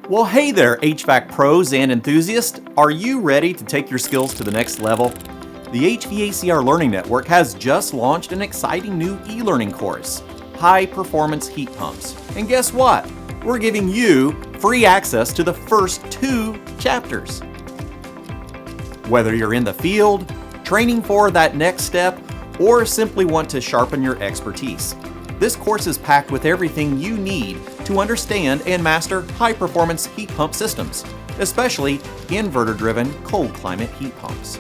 Well, hey there, HVAC pros and enthusiasts. Are you ready to take your skills to the next level? The HVACR Learning Network has just launched an exciting new e-learning course, High Performance Heat Pumps. And guess what? We're giving you free access to the first 2 chapters. Whether you're in the field, training for that next step, or simply want to sharpen your expertise, this course is packed with everything you need to understand and master high-performance heat pump systems, especially inverter-driven cold climate heat pumps.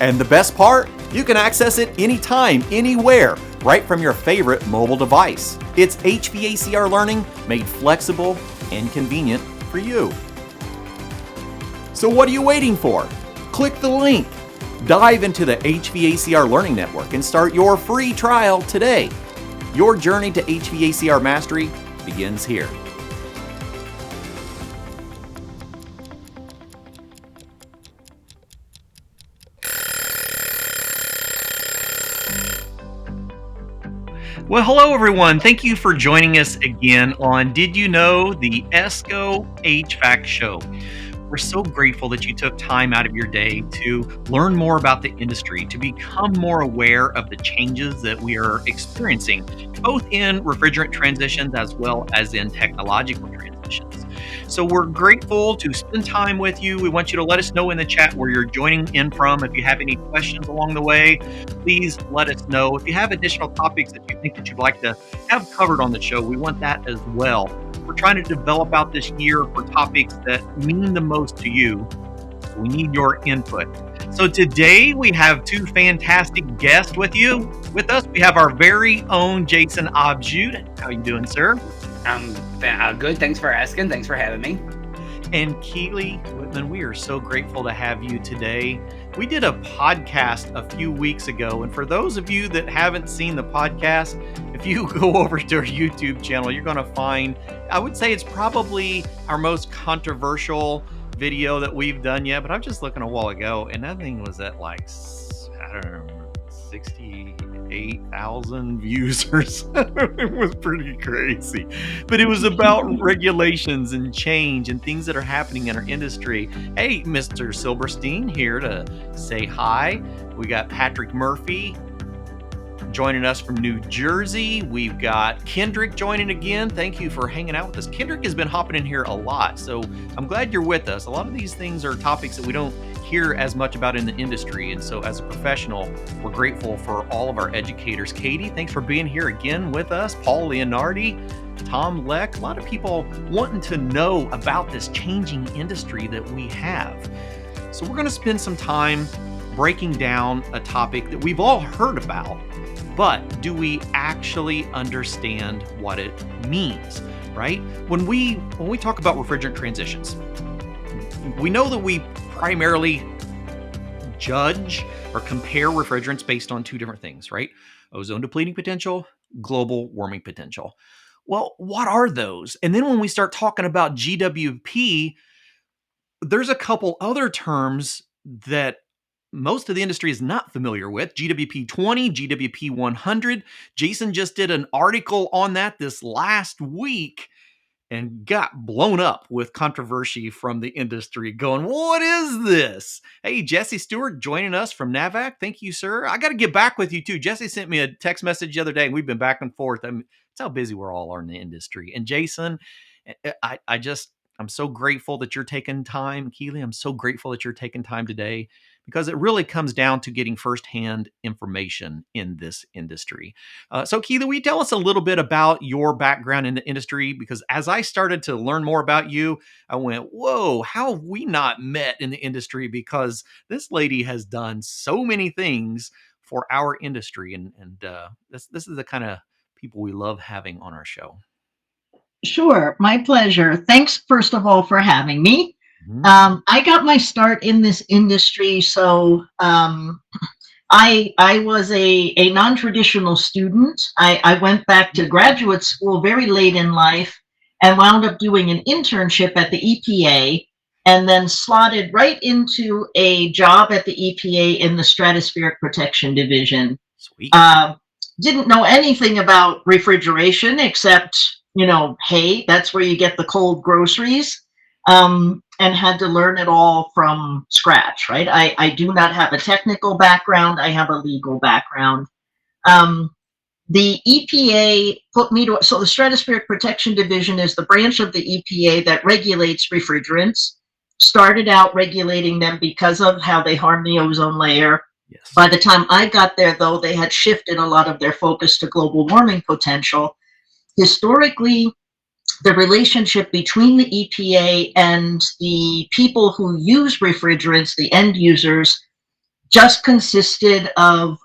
And the best part? You can access it anytime, anywhere, right from your favorite mobile device. It's HVACR learning made flexible and convenient for you. So what are you waiting for? Click the link. Dive into the HVACR Learning Network and start your free trial today. Your journey to HVACR mastery begins here. Well, hello everyone. Thank you for joining us again on Did You Know, the ESCO HVAC show. We're so grateful that you took time out of your day to learn more about the industry, to become more aware of the changes that we are experiencing, both in refrigerant transitions as well as in technological transitions. So we're grateful to spend time with you. We want you to let us know in the chat where you're joining in from. If you have any questions along the way, please let us know. If you have additional topics that you think that you'd like to have covered on the show, we want that as well. We're trying to develop out this year for topics that mean the most to you. So we need your input. So today we have 2 fantastic guests with us. We have our very own Jason Obrzut. How you doing, sir? I'm good. Thanks for asking. Thanks for having me. And Keilly Witman, we are so grateful to have you today. We did a podcast a few weeks ago, and for those of you that haven't seen the podcast, if you go over to our YouTube channel, you're going to find, I would say it's probably our most controversial video that we've done yet, but I'm just looking a while ago, and that thing was at like, I don't know, 68,000 views or something. It was pretty crazy. But it was about regulations and change and things that are happening in our industry. Hey, Mr. Silverstein here to say hi. We got Patrick Murphy joining us from New Jersey. We've got Kendrick joining again. Thank you for hanging out with us. Kendrick has been hopping in here a lot, so I'm glad you're with us. A lot of these things are topics that we don't hear as much about in the industry, and so as a professional, we're grateful for all of our educators. Katie, thanks for being here again with us. Paul Leonardi, Tom Leck, a lot of people wanting to know about this changing industry that we have. So we're going to spend some time breaking down a topic that we've all heard about, but do we actually understand what it means, right? When we talk about refrigerant transitions, we know that we primarily judge or compare refrigerants based on 2 different things, right? Ozone depleting potential, global warming potential. Well, what are those? And then when we start talking about GWP, there's a couple other terms that most of the industry is not familiar with. GWP20, GWP100. Jason just did an article on that this last week and got blown up with controversy from the industry going, what is this? Hey, Jesse Stewart joining us from NAVAC. Thank you, sir. I got to get back with you too. Jesse sent me a text message the other day and we've been back and forth. It's how busy we're all in the industry. And Jason, I'm so grateful that you're taking time. Keilly, I'm so grateful that you're taking time today because it really comes down to getting firsthand information in this industry. So Keilly, will you tell us a little bit about your background in the industry? Because as I started to learn more about you, I went, whoa, how have we not met in the industry? Because this lady has done so many things for our industry. And this is the kind of people we love having on our show. Sure, my pleasure. Thanks, first of all, for having me. I got my start in this industry, so I was a non-traditional student. I went back to graduate school very late in life and wound up doing an internship at the EPA and then slotted right into a job at the EPA in the Stratospheric Protection Division. Sweet. Didn't know anything about refrigeration except hay. That's where you get the cold groceries. And had to learn it all from scratch, right? I do not have a technical background. I have a legal background. The EPA put me to, so the Stratospheric Protection Division is the branch of the EPA that regulates refrigerants. Started out regulating them because of how they harm the ozone layer. Yes. By the time I got there, though, they had shifted a lot of their focus to global warming potential. Historically, the relationship between the EPA and the people who use refrigerants, the end users, just consisted of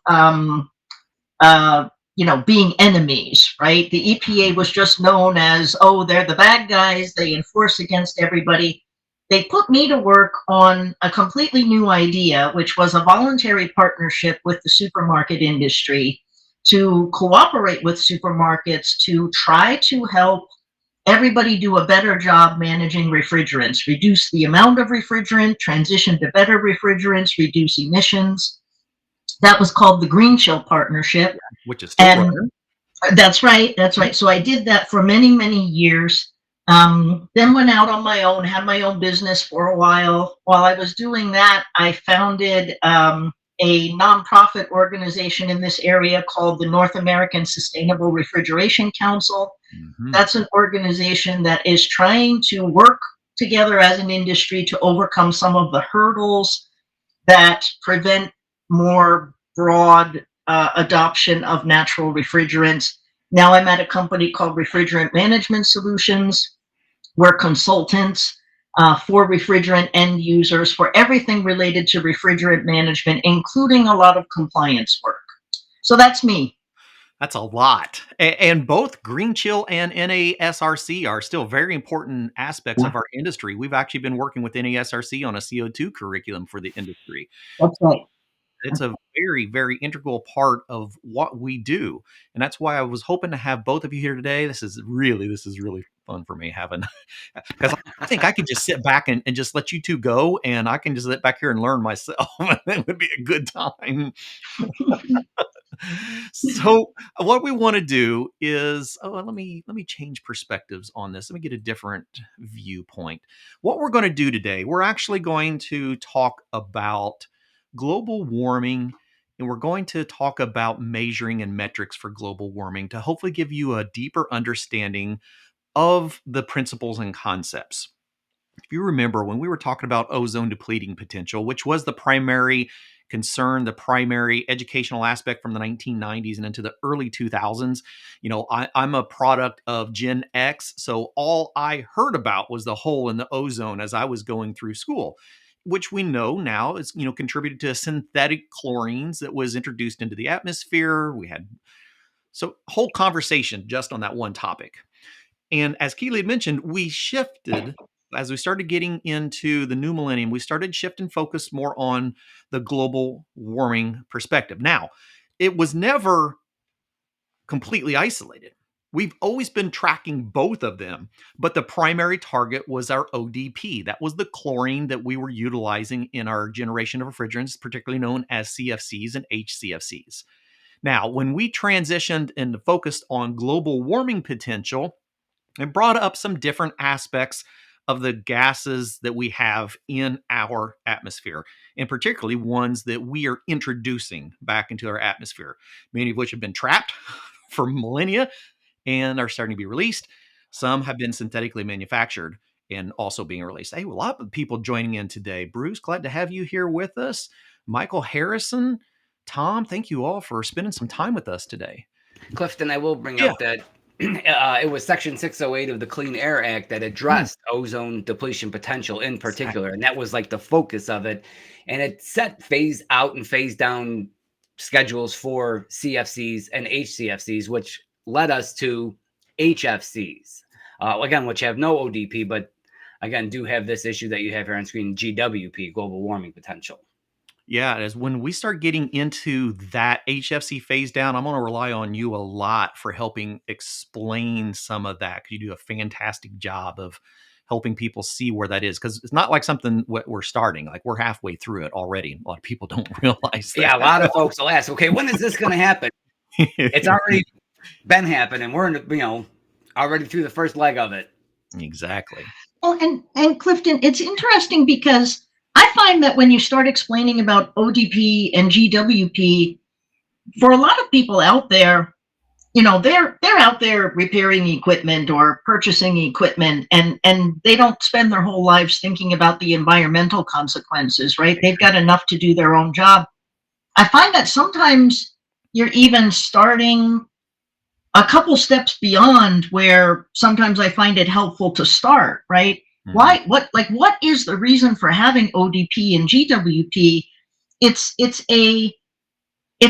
being enemies, right? The EPA was just known as, oh, they're the bad guys, they enforce against everybody. They put me to work on a completely new idea, which was a voluntary partnership with the supermarket industry to cooperate with supermarkets to try to help everybody do a better job managing refrigerants, reduce the amount of refrigerant, transition to better refrigerants, reduce emissions. That was called the Green Chill Partnership. Which is still running. That's right. That's right. So I did that for many, many years. Then went out on my own, had my own business for a while. While I was doing that, I founded a nonprofit organization in this area called the North American Sustainable Refrigeration Council. Mm-hmm. That's an organization that is trying to work together as an industry to overcome some of the hurdles that prevent more broad adoption of natural refrigerants. Now I'm at a company called Refrigerant Management Solutions. We're consultants for refrigerant end users for everything related to refrigerant management, including a lot of compliance work. So that's me. That's a lot. And both Green Chill and NASRC are still very important aspects of our industry. We've actually been working with NASRC on a CO2 curriculum for the industry. That's right. It's a very, very integral part of what we do. And that's why I was hoping to have both of you here today. This is really fun for me having, because I think I could just sit back and just let you two go, and I can just sit back here and learn myself. That would be a good time. So what we want to do is, let me change perspectives on this. Let me get a different viewpoint. What we're going to do today, we're actually going to talk about global warming, and we're going to talk about measuring and metrics for global warming to hopefully give you a deeper understanding of the principles and concepts. If you remember when we were talking about ozone depleting potential, which was the primary concern, the primary educational aspect from the 1990s and into the early 2000s, I'm a product of Gen X. So all I heard about was the hole in the ozone as I was going through school, which we know now is, contributed to synthetic chlorines that was introduced into the atmosphere. We had whole conversation just on that one topic. And as Keilly had mentioned, we shifted as we started getting into the new millennium. We started shifting focus more on the global warming perspective. Now, it was never completely isolated. We've always been tracking both of them, but the primary target was our ODP. That was the chlorine that we were utilizing in our generation of refrigerants, particularly known as CFCs and HCFCs. Now, when we transitioned and focused on global warming potential, it brought up some different aspects of the gases that we have in our atmosphere, and particularly ones that we are introducing back into our atmosphere, many of which have been trapped for millennia and are starting to be released. Some have been synthetically manufactured and also being released. Hey, a lot of people joining in today. Bruce, glad to have you here with us. Michael Harrison, Tom, thank you all for spending some time with us today. Clifton, I will bring up that it was Section 608 of the Clean Air Act that addressed ozone depletion potential in particular, and that was like the focus of it. And it set phase out and phase down schedules for CFCs and HCFCs, which led us to HFCs, again, which have no ODP, but again, do have this issue that you have here on screen, GWP, global warming potential. Yeah, as when we start getting into that HFC phase down, I'm going to rely on you a lot for helping explain some of that, because you do a fantastic job of helping people see where that is, because it's not like something we're starting. Like, we're halfway through it already. A lot of people don't realize that. Yeah, a lot of folks will ask, okay, when is this going to happen? It's already been happening. We're in, already through the first leg of it. Exactly. Well, and Clifton, it's interesting because I find that when you start explaining about ODP and GWP, for a lot of people out there, they're out there repairing equipment or purchasing equipment, and they don't spend their whole lives thinking about the environmental consequences, right? They've got enough to do their own job. I find that sometimes you're even starting a couple steps beyond where sometimes I find it helpful to start, right? Mhm. What is the reason for having ODP and GWP? It's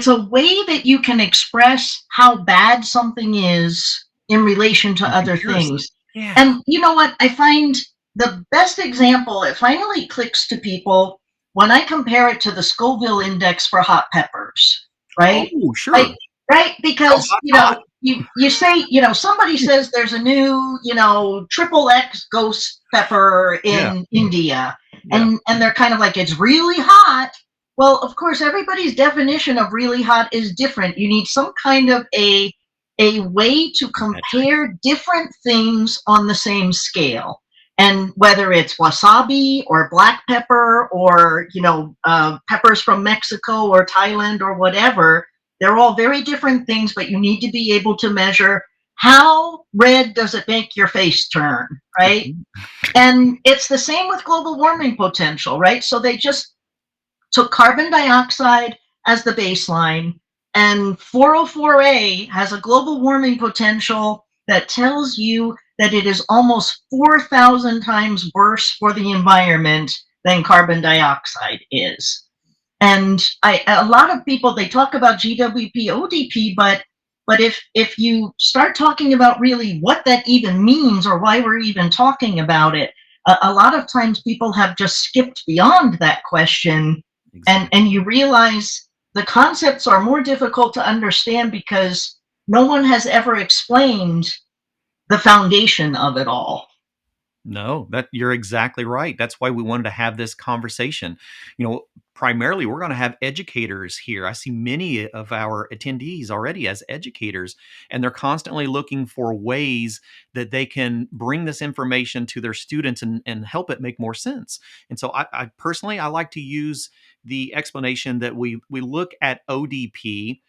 a way that you can express how bad something is in relation to In other comparison. things. Yeah. And you know what? I find the best example, it finally clicks to people when I compare it to the Scoville index for hot peppers, right? Oh, Like, sure. right? How Because, hot, hot. you say, somebody says there's a new, triple X ghost pepper Yeah. in India, Yeah. and they're kind of like, it's really hot. Well, of course, everybody's definition of really hot is different. You need some kind of a way to Metric. compare different things on the same scale. And whether it's wasabi or black pepper or peppers from Mexico or Thailand or whatever, they're all very different things. But you need to be able to measure how red does it make your face turn, Good right? point. And it's the same with global warming potential, right? So they just took carbon dioxide as the baseline, and 404A has a global warming potential that tells you that it is almost 4,000 times worse for the environment than carbon dioxide is. And a lot of people, they talk about GWP, ODP, but if you start talking about really what that even means or why we're even talking about it, a lot of times people have just skipped beyond that question, and Exactly. you realize the concepts are more difficult to understand because no one has ever explained the foundation of it all. No, that you're exactly right. That's why we wanted to have this conversation. Primarily we're going to have educators here. I see many of our attendees already as educators, and they're constantly looking for ways that they can bring this information to their students and help it make more sense. And so I personally I like to use the explanation that we look at ODP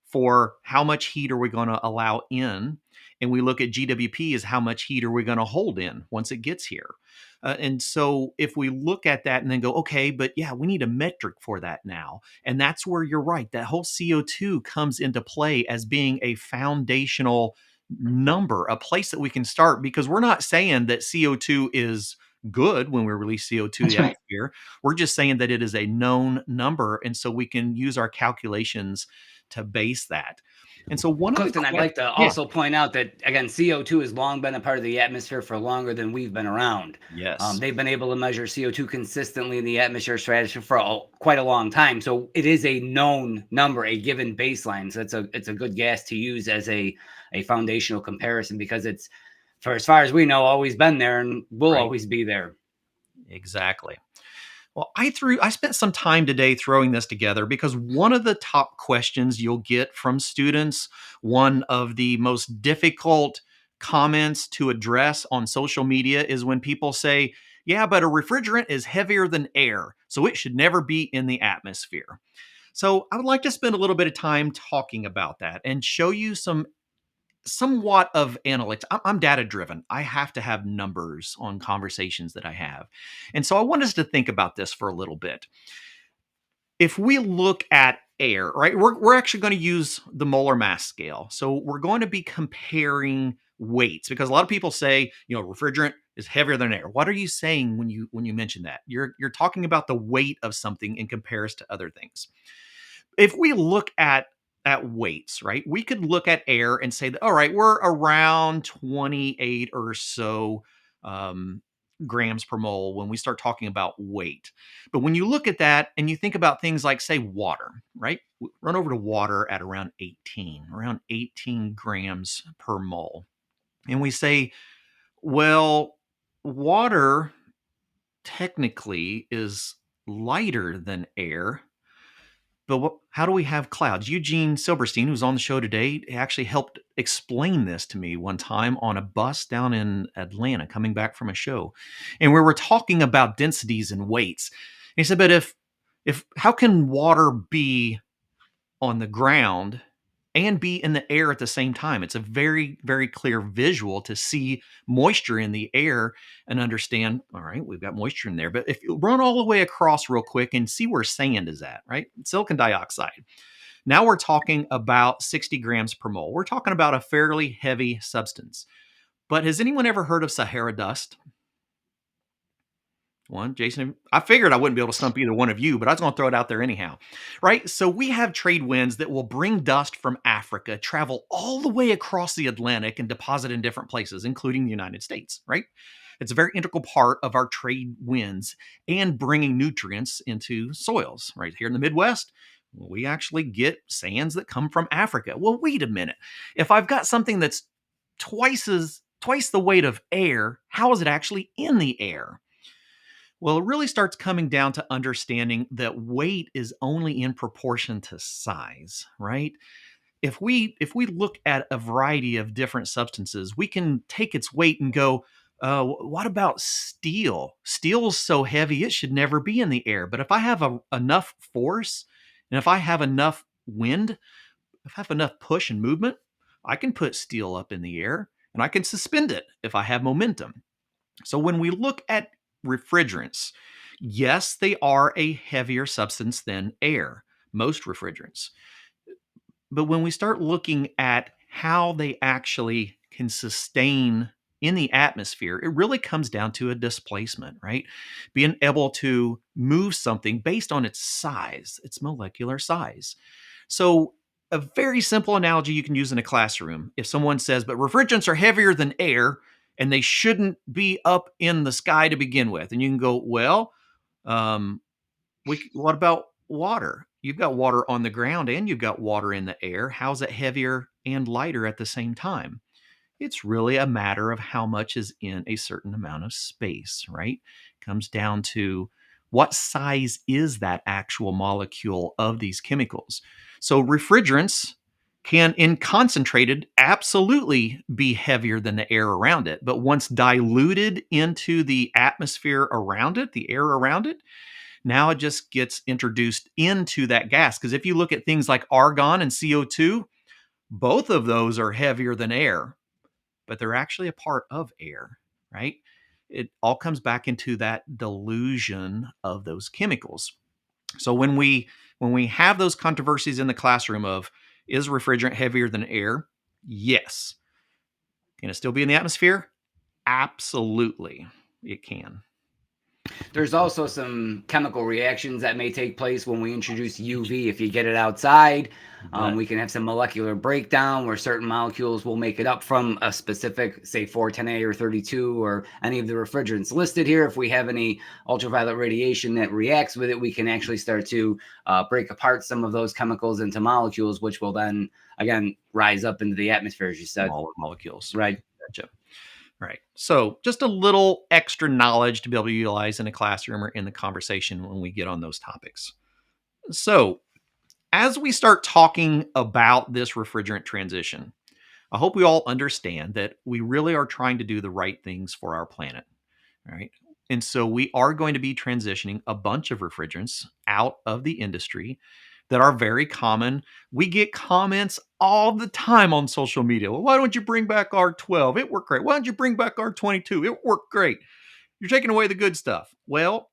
for how much heat are we going to allow in, and we look at GWP as how much heat are we going to hold in once it gets here. And so if we look at that and then go, okay, but yeah, we need a metric for that now. And that's where you're right. That whole CO2 comes into play as being a foundational number, a place that we can start, because we're not saying that CO2 is good when we release CO2 to That's the right. atmosphere. We're just saying that it is a known number. And so we can use our calculations to base that. And so one of the Clifton, I'd questions, like to yeah, also point out that, again, CO2 has long been a part of the atmosphere for longer than we've been around. yes, They've been able to measure CO2 consistently in the atmosphere stratosphere for quite a long time. So it is a known number, a given baseline. So it's a good gas to use as a foundational comparison, because it's, for as far as we know, always been there and will right, always be there. exactly. Well, I spent some time today throwing this together because one of the top questions you'll get from students, one of the most difficult comments to address on social media, is when people say, yeah, but a refrigerant is heavier than air, so it should never be in the atmosphere. So I would like to spend a little bit of time talking about that and show you somewhat of analytics. I'm data driven. I have to have numbers on conversations that I have. And so I want us to think about this for a little bit. If we look at air, right, we're actually going to use the molar mass scale. So we're going to be comparing weights, because a lot of people say, refrigerant is heavier than air. What are you saying when you mention that? You're talking about the weight of something in comparison to other things. If we look at weights, right? We could look at air and say that, all right, we're around 28 or so um, grams per mole when we start talking about weight. But when you look at that and you think about things like, say, water, right? Run over to water at around 18 grams per mole. And we say, well, water technically is lighter than air, But how do we have clouds? Eugene Silberstein, who's on the show today, actually helped explain this to me one time on a bus down in Atlanta coming back from a show. And we were talking about densities and weights. And he said, but if how can water be on the ground and be in the air at the same time? It's a very, very clear visual to see moisture in the air and understand, all right, we've got moisture in there. But if you run all the way across real quick and see where sand is at, right? Silicon dioxide. Now we're talking about 60 grams per mole. We're talking about a fairly heavy substance. But has anyone ever heard of Sahara dust? One, Jason, I figured I wouldn't be able to stump either one of you, but I was going to throw it out there anyhow, right? So we have trade winds that will bring dust from Africa, travel all the way across the Atlantic and deposit in different places, including the United States, right? It's a very integral part of our trade winds and bringing nutrients into soils. Right here in the Midwest, we actually get sands that come from Africa. Well, wait a minute. If I've got something that's twice the weight of air, how is it actually in the air? Well, it really starts coming down to understanding that weight is only in proportion to size, right? If we look at a variety of different substances, we can take its weight and go, what about steel? Steel's so heavy it should never be in the air. But if I have enough force, and if I have enough wind, if I have enough push and movement, I can put steel up in the air and I can suspend it if I have momentum. So when we look at refrigerants, yes, they are a heavier substance than air, most refrigerants. But when we start looking at how they actually can sustain in the atmosphere, it really comes down to a displacement, right? Being able to move something based on its size, its molecular size. So a very simple analogy you can use in a classroom. If someone says, but refrigerants are heavier than air, and they shouldn't be up in the sky to begin with. And you can go, well, what about water? You've got water on the ground and you've got water in the air. How's it heavier and lighter at the same time? It's really a matter of how much is in a certain amount of space, right? It comes down to what size is that actual molecule of these chemicals. So refrigerants can, in concentrated, absolutely be heavier than the air around it. But once diluted into the atmosphere around it, the air around it, now it just gets introduced into that gas. Because if you look at things like argon and CO2, both of those are heavier than air, but they're actually a part of air, right? It all comes back into that dilution of those chemicals. So when we have those controversies in the classroom of, is refrigerant heavier than air? Yes. Can it still be in the atmosphere? Absolutely, it can. There's also some chemical reactions that may take place when we introduce UV. If you get it outside, we can have some molecular breakdown where certain molecules will make it up from a specific, say, 410A or 32 or any of the refrigerants listed here. If we have any ultraviolet radiation that reacts with it, we can actually start to break apart some of those chemicals into molecules, which will then, again, rise up into the atmosphere, as you said. Smaller molecules. Right. Gotcha. Right. So just a little extra knowledge to be able to utilize in a classroom or in the conversation when we get on those topics. So as we start talking about this refrigerant transition, I hope we all understand that we really are trying to do the right things for our planet. Right. And so we are going to be transitioning a bunch of refrigerants out of the industry that are very common. We get comments all the time on social media. Well, why don't you bring back R12? It worked great. Why don't you bring back R22? It worked great. You're taking away the good stuff. Well,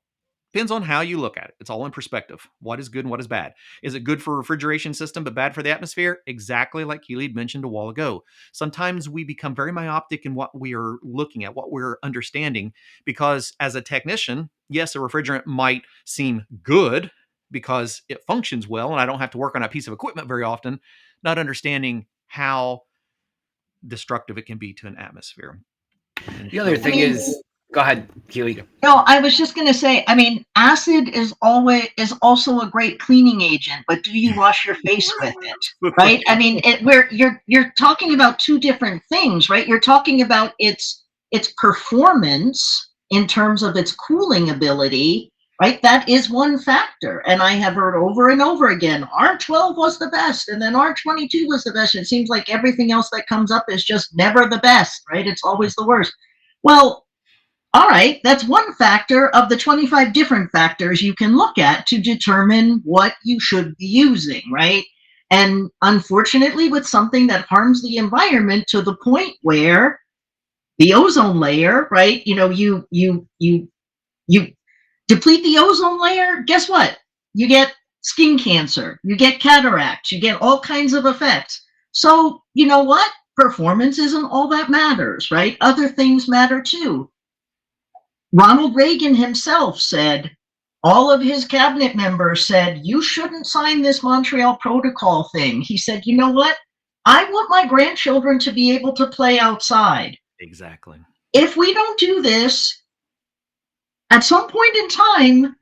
depends on how you look at it. It's all in perspective. What is good and what is bad? Is it good for a refrigeration system but bad for the atmosphere? Exactly like Keilly mentioned a while ago. Sometimes we become very myopic in what we are looking at, what we're understanding, because as a technician, yes, a refrigerant might seem good because it functions well and I don't have to work on a piece of equipment very often, not understanding how destructive it can be to an atmosphere. The other thing is, go ahead, Keilly. No, I was just going to say, I mean, acid is also a great cleaning agent, but do you wash your face with it, right? I mean, you're talking about two different things, right? You're talking about its performance in terms of its cooling ability, right? That is one factor. And I have heard over and over again, R12 was the best, and then R22 was the best. It seems like everything else that comes up is just never the best, right? It's always the worst. Well, all right, that's one factor of the 25 different factors you can look at to determine what you should be using, right? And unfortunately, with something that harms the environment to the point where the ozone layer, right? You deplete the ozone layer, guess what? You get skin cancer, you get cataracts, you get all kinds of effects. So, you know what? Performance isn't all that matters, right? Other things matter too. Ronald Reagan himself said, all of his cabinet members said, you shouldn't sign this Montreal Protocol thing. He said, you know what? I want my grandchildren to be able to play outside. Exactly. If we don't do this, at some point in time,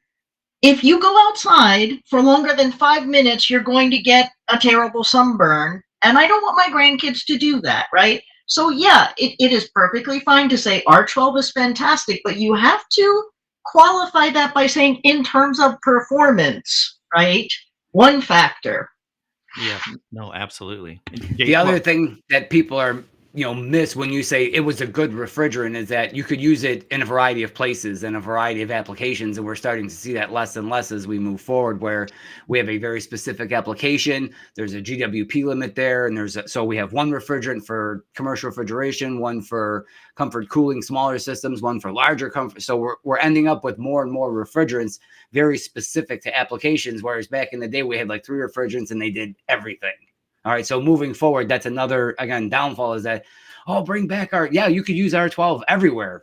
if you go outside for longer than 5 minutes, you're going to get a terrible sunburn. And I don't want my grandkids to do that, right? So yeah, it is perfectly fine to say R12 is fantastic, but you have to qualify that by saying in terms of performance, right? One factor. Yeah, no, absolutely. The other thing that people are miss when you say it was a good refrigerant is that you could use it in a variety of places and a variety of applications, and we're starting to see that less and less as we move forward, where we have a very specific application. There's a GWP limit there, and so we have one refrigerant for commercial refrigeration, one for comfort cooling, smaller systems, one for larger comfort. So we're ending up with more and more refrigerants very specific to applications, whereas back in the day we had like 3 refrigerants and they did everything. All right, so moving forward, that's another, again, downfall is that, bring back you could use R12 everywhere.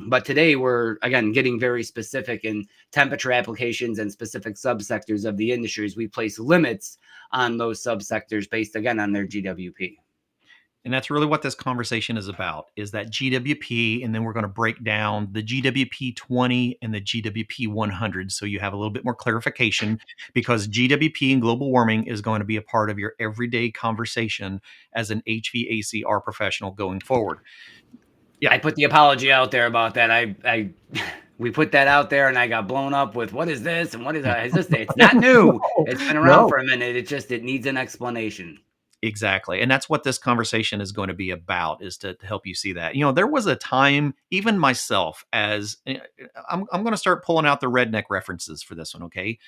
But today we're, again, getting very specific in temperature applications and specific subsectors of the industries. We place limits on those subsectors based, again, on their GWP. And that's really what this conversation is about, is that GWP, and then we're going to break down the GWP20 and the GWP100 so you have a little bit more clarification, because GWP and global warming is going to be a part of your everyday conversation as an HVACR professional going forward. Yeah, I put the apology out there about that. We put that out there and I got blown up with what is this and what is that? Is this? It's not new. It's been around for a minute. It needs an explanation. Exactly. And that's what this conversation is going to be about, is to help you see that. There was a time, even myself, as I'm going to start pulling out the redneck references for this one. Okay.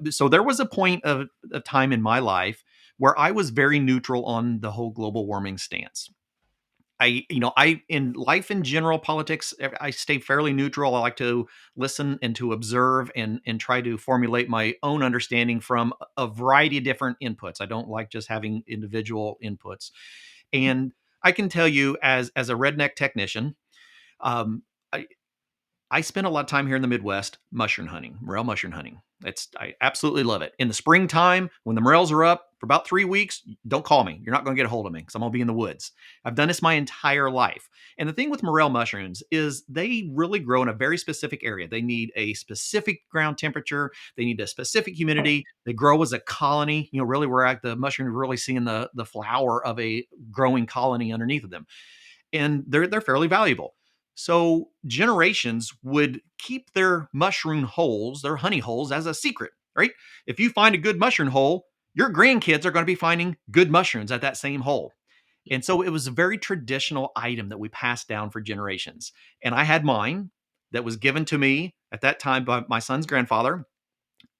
So there was a point of a time in my life where I was very neutral on the whole global warming stance. I in life in general, politics, I stay fairly neutral. I like to listen and to observe and try to formulate my own understanding from a variety of different inputs. I don't like just having individual inputs. And I can tell you, as a redneck technician, um, I spend a lot of time here in the Midwest mushroom hunting, morel mushroom hunting. I absolutely love it. In the springtime, when the morels are up for about 3 weeks, don't call me. You're not going to get a hold of me because I'm going to be in the woods. I've done this my entire life. And the thing with morel mushrooms is they really grow in a very specific area. They need a specific ground temperature. They need a specific humidity. They grow as a colony. Really, we're the mushroom really seeing the flower of a growing colony underneath of them. And they're fairly valuable. So generations would keep their mushroom holes, their honey holes, as a secret, right? If you find a good mushroom hole, your grandkids are going to be finding good mushrooms at that same hole. And so it was a very traditional item that we passed down for generations. And I had mine that was given to me at that time by my son's grandfather.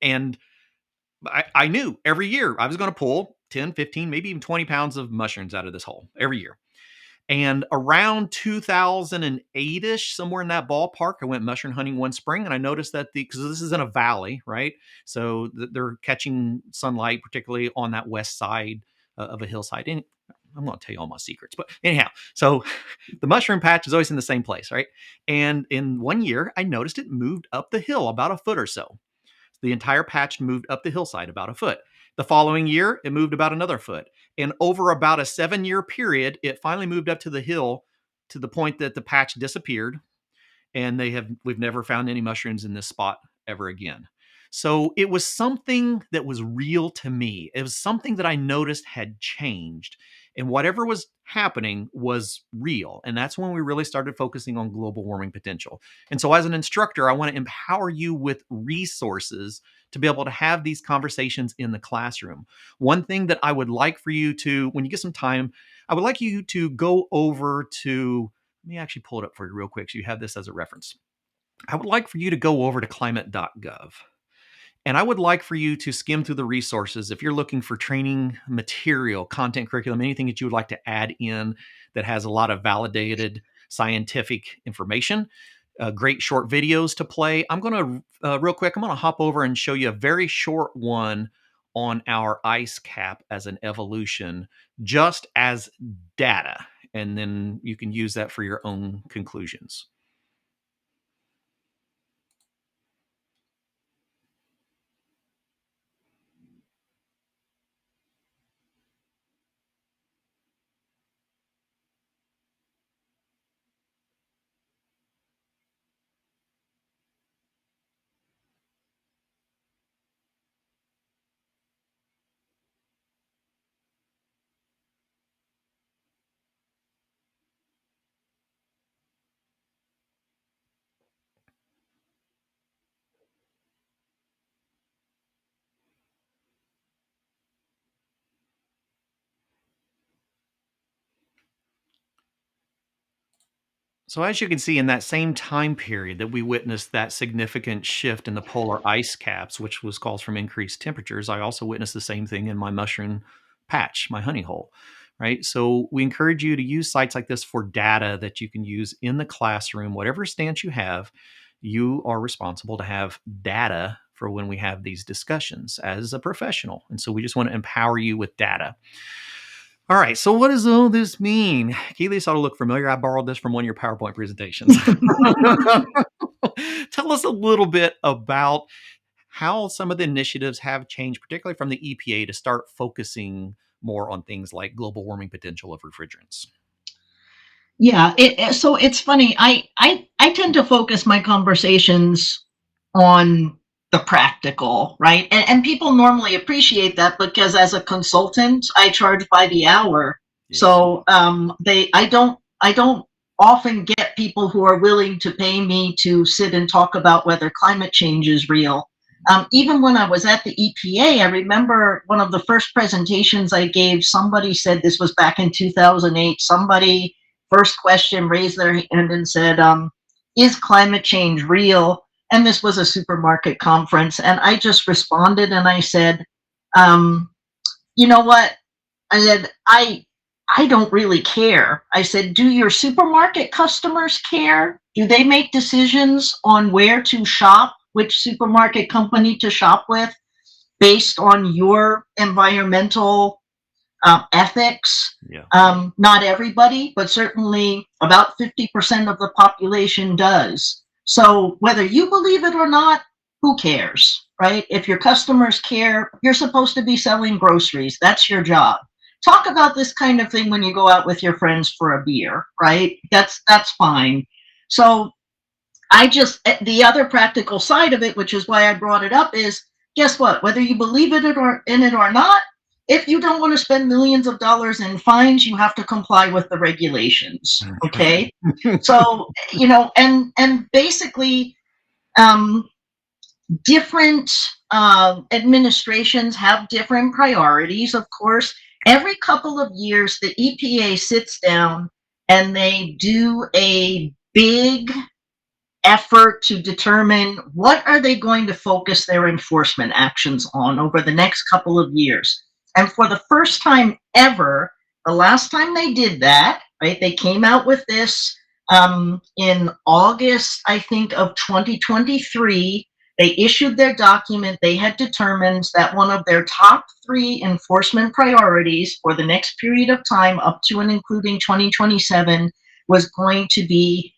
And I knew every year I was going to pull 10, 15, maybe even 20 pounds of mushrooms out of this hole every year. And around 2008-ish, somewhere in that ballpark, I went mushroom hunting one spring, and I noticed that because this is in a valley, right? So they're catching sunlight, particularly on that west side of a hillside. And I'm going to tell you all my secrets, but anyhow, so the mushroom patch is always in the same place, right? And in one year, I noticed it moved up the hill about a foot or so. The entire patch moved up the hillside about a foot. The following year, it moved about another foot. And over about a 7-year period, it finally moved up to the hill to the point that the patch disappeared. And we've never found any mushrooms in this spot ever again. So it was something that was real to me. It was something that I noticed had changed. And whatever was happening was real. And that's when we really started focusing on global warming potential. And so, as an instructor, I want to empower you with resources to be able to have these conversations in the classroom. One thing that I would like for you to, when you get some time, I would like you to go over to, let me actually pull it up for you real quick so you have this as a reference. I would like for you to go over to climate.gov. And I would like for you to skim through the resources. If you're looking for training material, content curriculum, anything that you would like to add in that has a lot of validated scientific information, great short videos to play. I'm going to, real quick, I'm going to hop over and show you a very short one on our ice cap as an evolution, just as data. And then you can use that for your own conclusions. So as you can see, in that same time period that we witnessed that significant shift in the polar ice caps, which was caused from increased temperatures, I also witnessed the same thing in my mushroom patch, my honey hole, right? So we encourage you to use sites like this for data that you can use in the classroom. Whatever stance you have, you are responsible to have data for when we have these discussions as a professional. And so we just want to empower you with data. All right, so what does all this mean? Keilly, this ought to look familiar. I borrowed this from one of your PowerPoint presentations. Tell us a little bit about how some of the initiatives have changed, particularly from the EPA, to start focusing more on things like global warming potential of refrigerants. Yeah, so it's funny. I tend to focus my conversations on the practical, right? And people normally appreciate that because as a consultant, I charge by the hour. Yes. So I don't often get people who are willing to pay me to sit and talk about whether climate change is real. Even when I was at the EPA, I remember one of the first presentations I gave, somebody said, this was back in 2008, somebody, first question, raised their hand and said, is climate change real? And this was a supermarket conference. And I just responded and I said, you know what? I said, I don't really care. I said, do your supermarket customers care? Do they make decisions on where to shop, which supermarket company to shop with, based on your environmental ethics? Yeah. Not everybody, but certainly about 50% of the population does. So whether you believe it or not, who cares, right? If your customers care, you're supposed to be selling groceries. That's your job. Talk about this kind of thing when you go out with your friends for a beer, right? That's fine. So the other practical side of it, which is why I brought it up, is guess what? Whether you believe in it or not, if you don't want to spend millions of dollars in fines, you have to comply with the regulations. Okay. So, and basically, different administrations have different priorities. Of course, every couple of years, the EPA sits down and they do a big effort to determine what are they going to focus their enforcement actions on over the next couple of years. And for the first time ever, the last time they did that, right, they came out with this in August, I think, of 2023. They issued their document. They had determined that one of their top 3 enforcement priorities for the next period of time, up to and including 2027, was going to be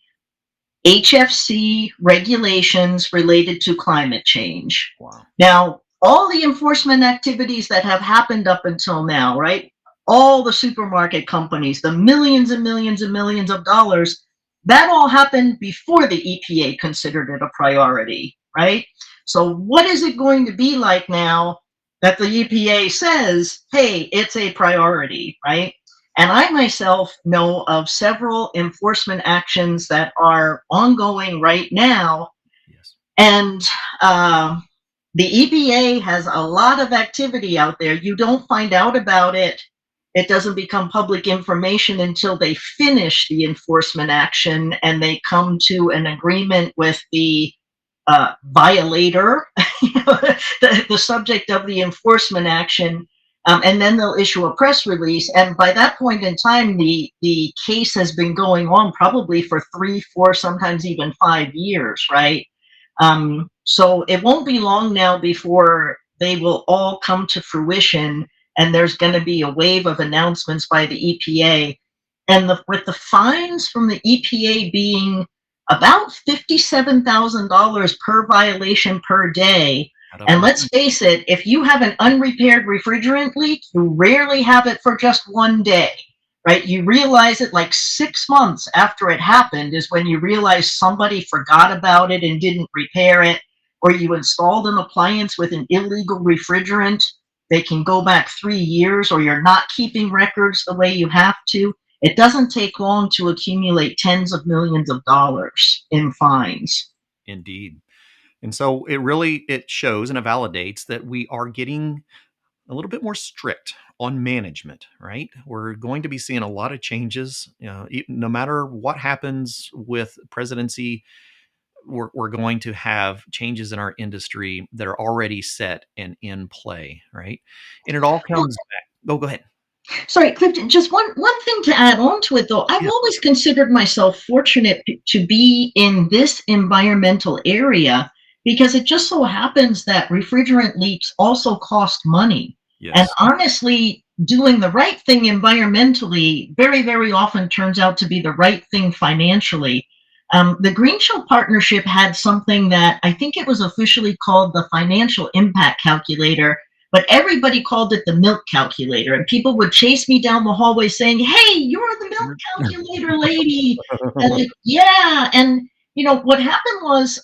HFC regulations related to climate change. Wow. Now, all the enforcement activities that have happened up until now, right? All the supermarket companies, the millions and millions and millions of dollars, that all happened before the EPA considered it a priority, right? So what is it going to be like now that the EPA says, hey, it's a priority, right? And I myself know of several enforcement actions that are ongoing right now. Yes. And the EPA has a lot of activity out there. You don't find out about it. It doesn't become public information until they finish the enforcement action and they come to an agreement with the violator, the subject of the enforcement action. And then they'll issue a press release. And by that point in time, the case has been going on probably for 3, 4, sometimes even 5 years, right? So it won't be long now before they will all come to fruition, and there's going to be a wave of announcements by the EPA. And with the fines from the EPA being about $57,000 per violation per day. And let's face it, if you have an unrepaired refrigerant leak, you rarely have it for just one day, right? You realize it like 6 months after it happened is when you realize somebody forgot about it and didn't repair it, or you installed an appliance with an illegal refrigerant. They can go back 3 years, or you're not keeping records the way you have to. It doesn't take long to accumulate tens of millions of dollars in fines. Indeed. And so it shows and it validates that we are getting a little bit more strict on management, right? We're going to be seeing a lot of changes. No matter what happens with presidency, we're going to have changes in our industry that are already set and in play, right? And it all comes back. Oh, go ahead. Sorry, Clifton, just one thing to add on to it, though. I've always considered myself fortunate to be in this environmental area because it just so happens that refrigerant leaks also cost money. Yes. And honestly, doing the right thing environmentally very, very often turns out to be the right thing financially. The Green Show Partnership had something that I think it was officially called the Financial Impact Calculator, but everybody called it the milk calculator. And people would chase me down the hallway saying, "Hey, you're the milk calculator lady." And yeah. And, what happened was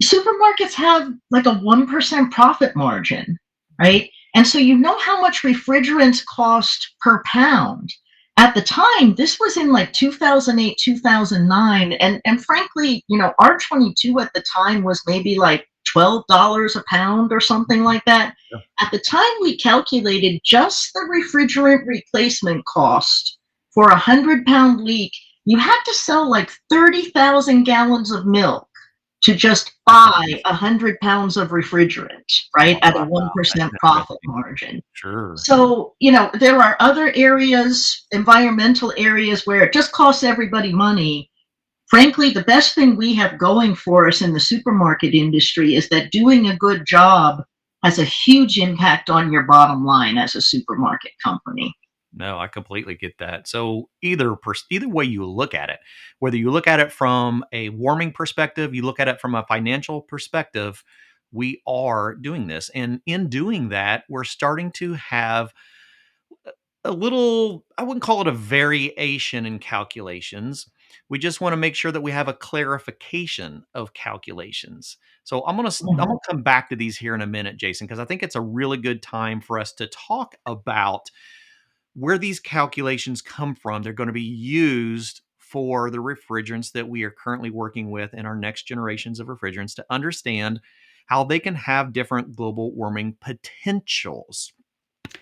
supermarkets have like a 1% profit margin, right? And so you know how much refrigerants cost per pound. At the time, this was in like 2008, 2009. And frankly, R22 at the time was maybe like $12 a pound or something like that. Yeah. At the time, we calculated just the refrigerant replacement cost for a 100-pound leak. You had to sell like 30,000 gallons of milk to just buy 100 pounds of refrigerant, right, at a 1% profit margin. Sure. So, there are other areas, environmental areas, where it just costs everybody money. Frankly, the best thing we have going for us in the supermarket industry is that doing a good job has a huge impact on your bottom line as a supermarket company. No, I completely get that. So either way you look at it, whether you look at it from a warming perspective, you look at it from a financial perspective, we are doing this. And in doing that, we're starting to have a little, I wouldn't call it a variation in calculations. We just want to make sure that we have a clarification of calculations. So I'm going to come back to these here in a minute, Jason, because I think it's a really good time for us to talk about where these calculations come from. They're going to be used for the refrigerants that we are currently working with in our next generations of refrigerants to understand how they can have different global warming potentials.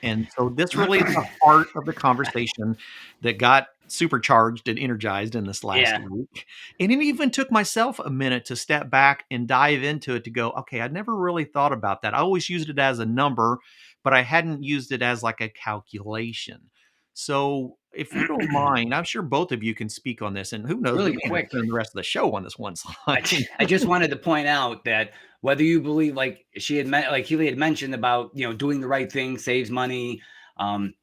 And so this really is the heart of the conversation that got supercharged and energized in this last week. And it even took myself a minute to step back and dive into it to go, okay, I never really thought about that. I always used it as a number, but I hadn't used it as like a calculation. So if you don't mind, I'm sure both of you can speak on this, and who knows, really we can quick spend the rest of the show on this one slide. I just wanted to point out that whether you believe, like Keilly had mentioned about, doing the right thing saves money,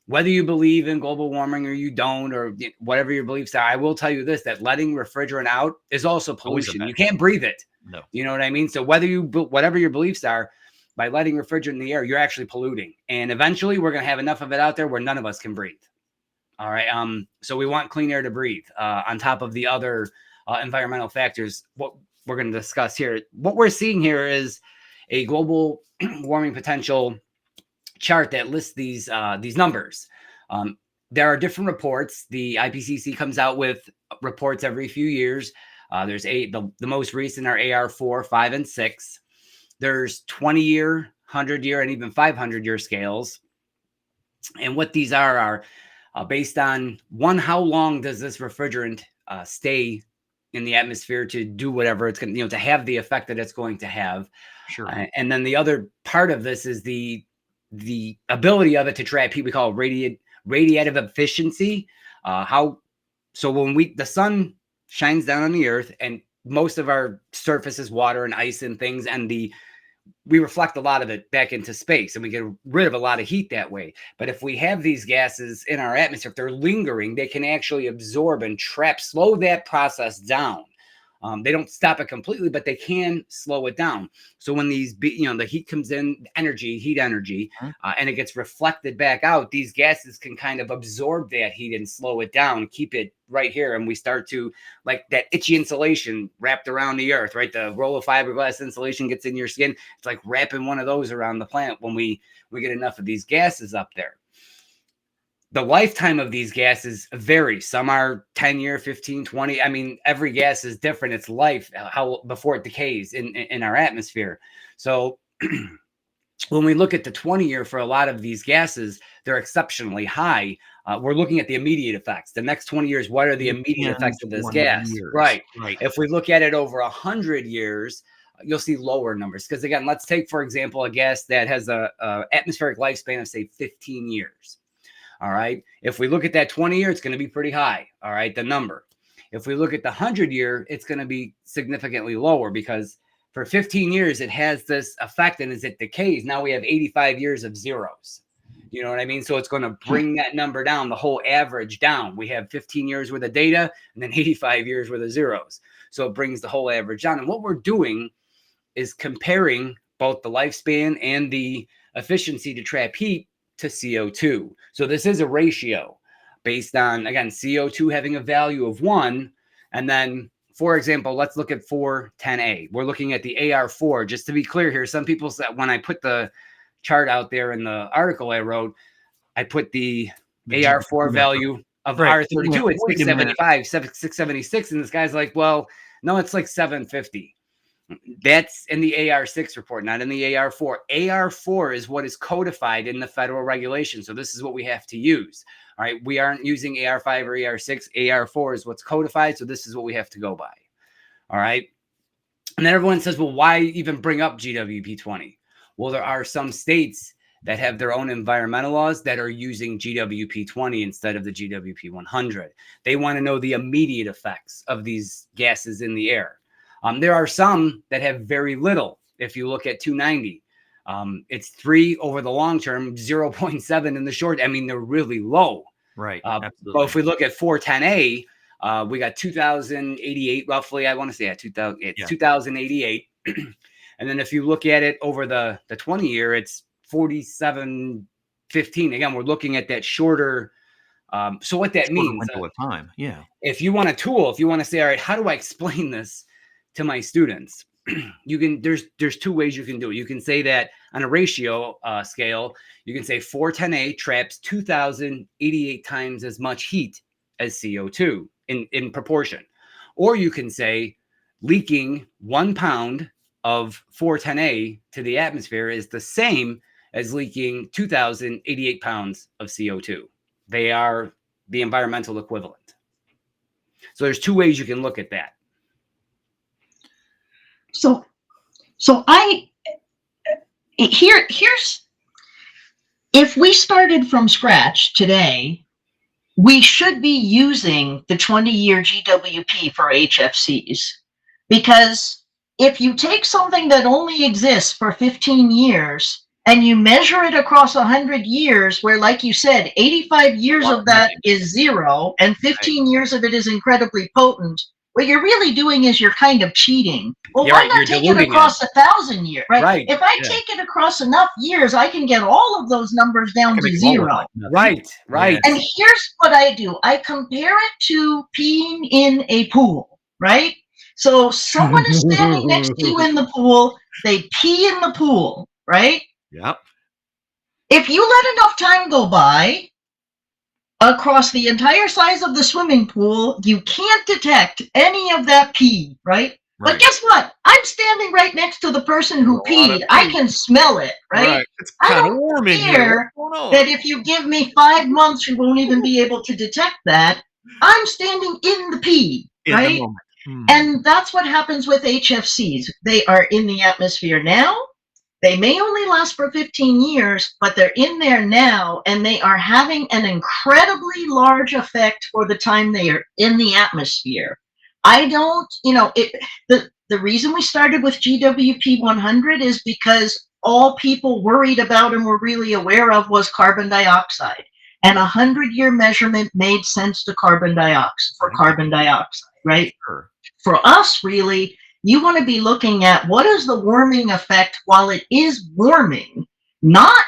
whether you believe in global warming or you don't, or whatever your beliefs are, I will tell you this, that letting refrigerant out is also pollution. You can't breathe it. No. You know what I mean? So whatever your beliefs are, by letting refrigerant in the air, you're actually polluting. And eventually we're going to have enough of it out there where none of us can breathe. All right. So we want clean air to breathe on top of the other environmental factors. What we're going to discuss here, what we're seeing here is a global warming potential chart that lists these numbers. there are different reports. The IPCC comes out with reports every few years. There's the most recent are AR4, 5, and 6. There's 20-year, 100-year, and even 500-year scales. And what these are based on, one, how long does this refrigerant stay in the atmosphere to do whatever it's going to, to have the effect that it's going to have. Sure. And then the other part of this is the ability of it to trap heat. We call it radiative efficiency. So when the sun shines down on the earth, and most of our surface is water and ice and things, and we reflect a lot of it back into space, and we get rid of a lot of heat that way. But if we have these gases in our atmosphere, if they're lingering, they can actually absorb and trap, slow that process down. They don't stop it completely, but they can slow it down. So when the heat comes in, heat energy, and it gets reflected back out, these gases can kind of absorb that heat and slow it down, keep it right here. And we start to, like that itchy insulation wrapped around the earth, right? The roll of fiberglass insulation gets in your skin. It's like wrapping one of those around the plant when we get enough of these gases up there. The lifetime of these gases varies. Some are 10 year, 15, 20. I mean, every gas is different. It's life, how before it decays in our atmosphere. So when we look at the 20-year for a lot of these gases, they're exceptionally high. We're looking at the immediate effects. The next 20 years, what are the immediate effects of this gas? Right. If we look at it over 100 years, you'll see lower numbers. Because again, let's take, for example, a gas that has a atmospheric lifespan of, say, 15 years. All right. If we look at that 20-year, it's going to be pretty high. All right. The number. If we look at the 100-year, it's going to be significantly lower, because for 15 years, it has this effect. And as it decays, now we have 85 years of zeros. You know what I mean? So it's going to bring that number down, the whole average down. We have 15 years worth of data and then 85 years worth of zeros. So it brings the whole average down. And what we're doing is comparing both the lifespan and the efficiency to trap heat to CO2. So this is a ratio based on, again, CO2 having a value of 1. And then, for example, let's look at 410A. We're looking at the AR4. Just to be clear here, some people said, when I put the chart out there in the article I wrote, I put the AR4 value of R32 at 675, 676. And this guy's like, well, no, it's like 750. That's in the AR6 report, not in the AR4. AR4 is what is codified in the federal regulation. So this is what we have to use. All right. We aren't using AR5 or AR6. AR4 is what's codified. So this is what we have to go by. All right. And then everyone says, well, why even bring up GWP20? Well, there are some states that have their own environmental laws that are using GWP20 instead of the GWP100. They want to know the immediate effects of these gases in the air. There are some that have very little. If you look at 290, it's 3 over the long term, 0.7 in the short. I mean, they're really low. Right. Absolutely. But if we look at 410A, we got 2,088 roughly. I want to say 2,088. And then if you look at it over the 20-year, it's 4715. Again, we're looking at that shorter. So what that means, window of time. Yeah. If you want a tool, if you want to say, all right, how do I explain this to my students? You can, there's 2 ways you can do it. You can say that on a ratio scale, you can say 410A traps 2,088 times as much heat as CO2 in proportion. Or you can say leaking 1 pound of 410A to the atmosphere is the same as leaking 2,088 pounds of CO2. They are the environmental equivalent. So there's 2 ways you can look at that. So here's, if we started from scratch today, we should be using the 20-year GWP for HFCs, because if you take something that only exists for 15 years and you measure it across 100 years, where, like you said, 85 years of that is 0 and 15 years of it is incredibly potent, what you're really doing is you're kind of cheating. Well, why not take it across 1,000 years, right? If I take it across enough years, I can get all of those numbers down to 0. Right. And here's what I do. I compare it to peeing in a pool, right? So someone is standing next to you in the pool, they pee in the pool, right? Yep. If you let enough time go by, across the entire size of the swimming pool, you can't detect any of that pee, right? But guess what? I'm standing right next to the person who peed. I can smell it, right? It's I kind of don't warm in here. care What's going on? that if you give me 5 months, you won't even be able to detect that. I'm standing in the pee, In right? the moment. And that's what happens with HFCs. They are in the atmosphere now. They may only last for 15 years, but they're in there now, and they are having an incredibly large effect for the time they are in the atmosphere. I don't, the reason we started with GWP100 is because all people worried about and were really aware of was carbon dioxide. And 100-year measurement made sense to carbon dioxide, right? Sure. For us, really, you want to be looking at what is the warming effect while it is warming, not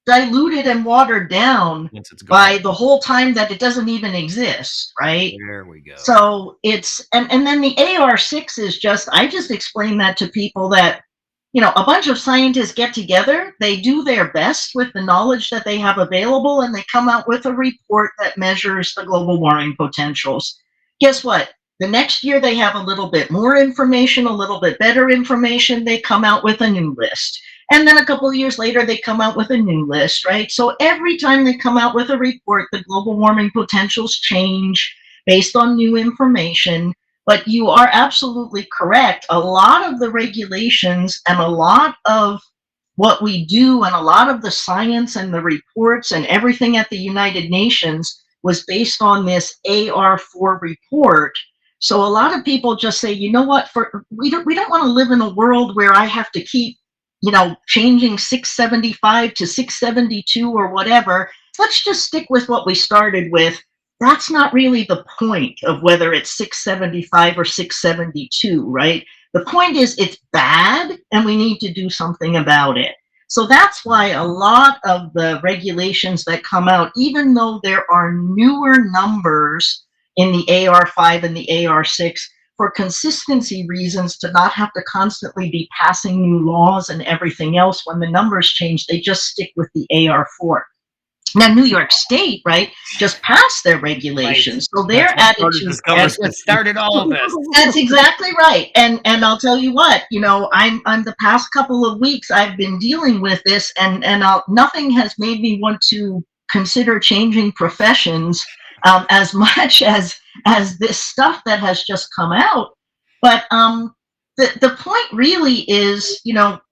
diluted and watered down by the whole time that it doesn't even exist, right? There we go. So it's, and then the AR6 is just, I just explain that to people that, a bunch of scientists get together, they do their best with the knowledge that they have available, and they come out with a report that measures the global warming potentials. Guess what? The next year they have a little bit more information, a little bit better information, they come out with a new list. And then a couple of years later, they come out with a new list, right? So every time they come out with a report, the global warming potentials change based on new information. But you are absolutely correct. A lot of the regulations and a lot of what we do and a lot of the science and the reports and everything at the United Nations was based on this AR4 report. So a lot of people just say, you know what, we don't want to live in a world where I have to keep, changing 675 to 672 or whatever. Let's just stick with what we started with. That's not really the point of whether it's 675 or 672, right? The point is it's bad and we need to do something about it. So that's why a lot of the regulations that come out, even though there are newer numbers in the AR5 and the AR6, for consistency reasons, to not have to constantly be passing new laws and everything else, when the numbers change, they just stick with the AR4. Now, New York State, right, just passed their regulations. Right. So their attitude. That's what started all of this. That's exactly right. And I'll tell you what, I'm the past couple of weeks I've been dealing with this, and nothing has made me want to consider changing professions as much as this stuff that has just come out. But the point really is,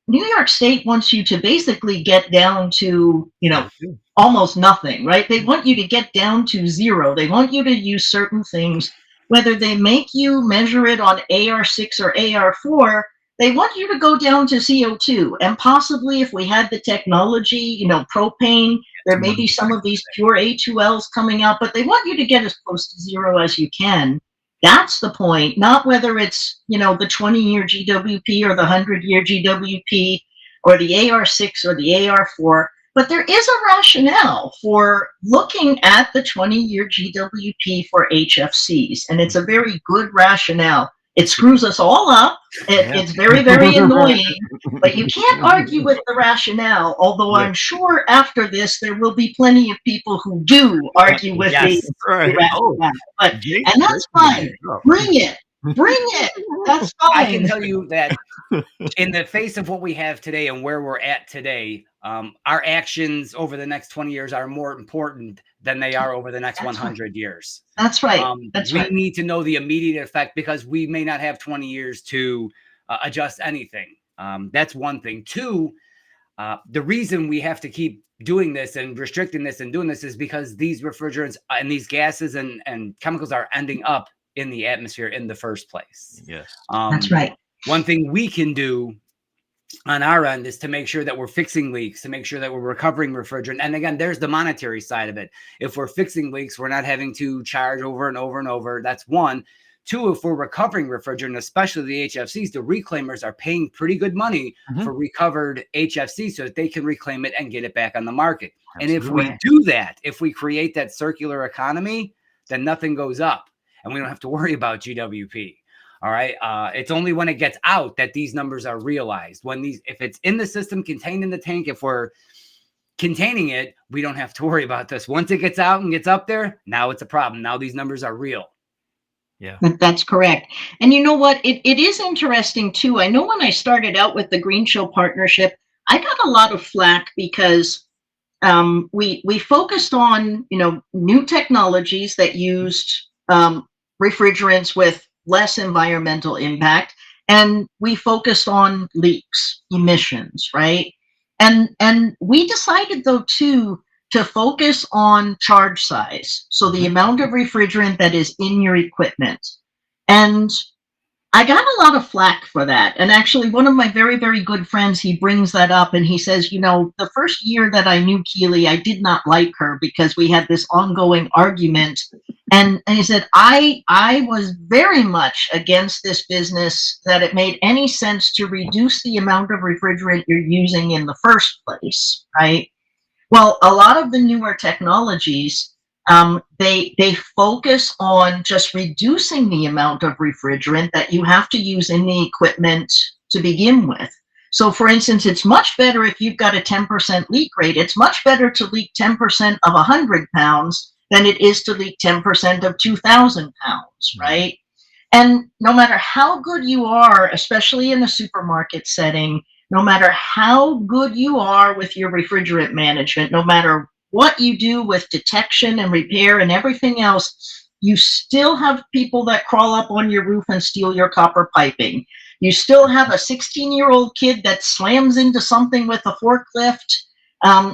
New York State wants you to basically get down to, almost nothing, right? They want you to get down to zero. They want you to use certain things, whether they make you measure it on AR6 or AR4, they want you to go down to CO2. And possibly if we had the technology, propane, there may be some of these pure A2Ls coming out, but they want you to get as close to zero as you can. That's the point, not whether it's, the 20-year GWP or the 100-year GWP or the AR6 or the AR4. But there is a rationale for looking at the 20-year GWP for HFCs, and it's a very good rationale. It screws us all up. It's very, very annoying, but you can't argue with the rationale, although I'm sure after this there will be plenty of people who do argue with the rationale. And that's fine. Bring it. Bring it. That's fine. I can tell you that in the face of what we have today and where we're at today, our actions over the next 20 years are more important than they are over the next 100 years. That's right. We need to know the immediate effect, because we may not have 20 years to adjust anything. That's one thing. Two, the reason we have to keep doing this and restricting this and doing this is because these refrigerants and these gases and chemicals are ending up in the atmosphere in the first place. Yes. That's right. One thing we can do on our end is to make sure that we're fixing leaks, to make sure that we're recovering refrigerant. And again, there's the monetary side of it. If we're fixing leaks, we're not having to charge over and over and over. That's one. Two, if we're recovering refrigerant, especially the HFCs, the reclaimers are paying pretty good money for recovered HFCs so that they can reclaim it and get it back on the market. Absolutely. And if we do that, if we create that circular economy, then nothing goes up and we don't have to worry about GWP. All right. It's only when it gets out that these numbers are realized. If it's in the system, contained in the tank, if we're containing it, we don't have to worry about this. Once it gets out and gets up there, now it's a problem. Now these numbers are real. Yeah. That's correct. And you know what? It is interesting too. I know when I started out with the Green Show partnership, I got a lot of flack because we focused on new technologies that used refrigerants with less environmental impact, and we focused on leaks, emissions, right? And we decided though too to focus on charge size, so the amount of refrigerant that is in your equipment. And I got a lot of flack for that. And actually, one of my very, very good friends, he brings that up and he says, the first year that I knew Keilly, I did not like her because we had this ongoing argument. And he said, I was very much against this business, that it made any sense to reduce the amount of refrigerant you're using in the first place, right? Well, a lot of the newer technologies, they focus on just reducing the amount of refrigerant that you have to use in the equipment to begin with. So, for instance, it's much better if you've got a 10% leak rate. It's much better to leak 10% of 100 pounds than it is to leak 10% of 2,000 pounds, right? And no matter how good you are, especially in a supermarket setting, no matter how good you are with your refrigerant management, no matter what you do with detection and repair and everything else, you still have people that crawl up on your roof and steal your copper piping. You still have a 16-year-old kid that slams into something with a forklift.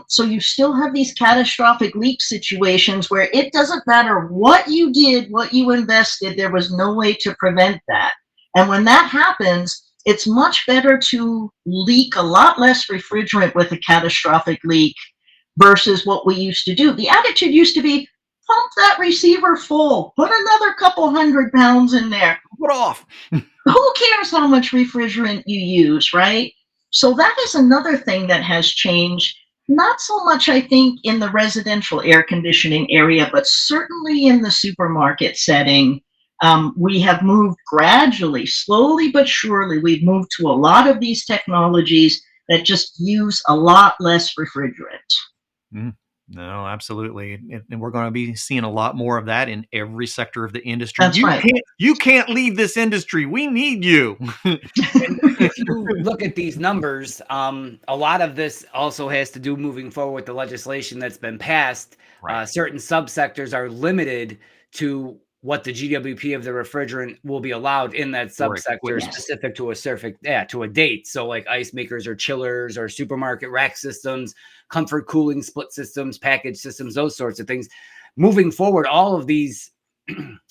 So you still have these catastrophic leak situations where it doesn't matter what you did, what you invested, there was no way to prevent that. And when that happens, it's much better to leak a lot less refrigerant with a catastrophic leak versus what we used to do. The attitude used to be, pump that receiver full, put another couple 100 pounds in there. Put off. Who cares how much refrigerant you use, right? So that is another thing that has changed. Not so much, I think, in the residential air conditioning area, but certainly in the supermarket setting. We have moved gradually, slowly but surely, we've moved to a lot of these technologies that just use a lot less refrigerant. No, absolutely. And we're going to be seeing a lot more of that in every sector of the industry. That's right. You can't leave this industry. We need you. And if you look at these numbers, a lot of this also has to do moving forward with the legislation that's been passed. Right. Certain subsectors are limited to what the GWP of the refrigerant will be allowed in that subsector, specific to a date. So like ice makers or chillers or supermarket rack systems, comfort cooling split systems, package systems, those sorts of things. Moving forward, all of these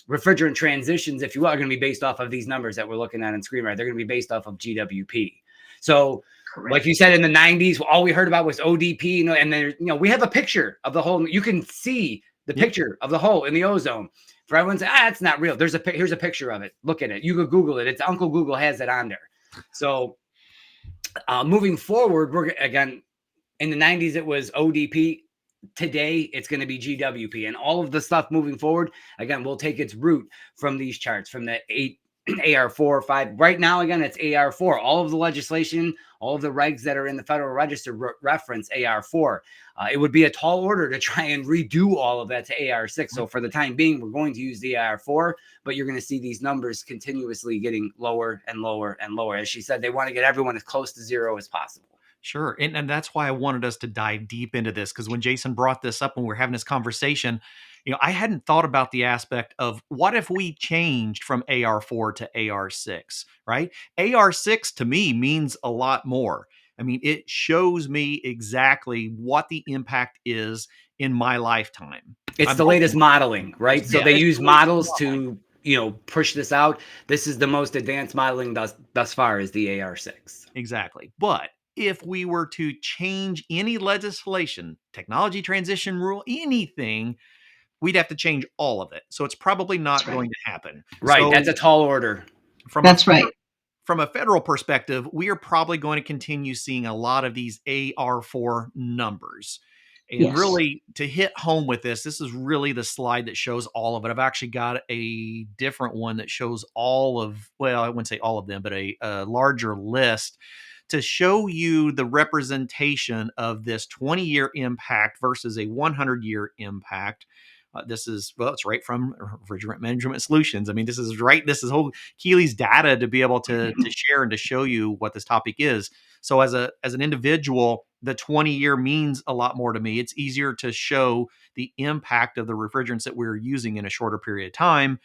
refrigerant transitions, if you will, are going to be based off of these numbers that we're looking at in screen, right? They're going to be based off of GWP. So like you said, in the 90s, all we heard about was ODP, and then, we have a picture of the hole. You can see the picture of the hole in the ozone. For everyone to say, it's not real. Here's a picture of it. Look at it. You could Google it. It's Uncle Google has it on there. So moving forward, we're again, in the 90s, it was ODP. Today, it's going to be GWP. And all of the stuff moving forward, again, will take its root from these charts, from the AR4, 5. Right now, again, it's AR4. All of the legislation, all of the regs that are in the Federal Register reference AR4. It would be a tall order to try and redo all of that to AR6. So for the time being, we're going to use the AR4, but you're going to see these numbers continuously getting lower and lower and lower. As she said, they want to get everyone as close to zero as possible. Sure. And that's why I wanted us to dive deep into this, because when Jason brought this up when we were having this conversation, I hadn't thought about the aspect of what if we changed from AR4 to AR6, right? AR6 to me means a lot more. I mean, it shows me exactly what the impact is in my lifetime. It's the latest modeling, right? So they use models to, push this out. This is the most advanced modeling thus far is the AR6. Exactly. But if we were to change any legislation, technology transition rule, anything, we'd have to change all of it. So it's probably not going to happen. Right. So that's a tall order. From a federal perspective, we are probably going to continue seeing a lot of these AR4 numbers. And really, to hit home with this is really the slide that shows all of it. I've actually got a different one that shows all of, well, I wouldn't say all of them, but a larger list to show you the representation of this 20-year impact versus a 100-year impact. This is, well, it's right from Refrigerant Management Solutions. I mean, this is whole Keilly's data to be able to share and to show you what this topic is. So as an individual, the 20-year means a lot more to me. It's easier to show the impact of the refrigerants that we're using in a shorter period of time.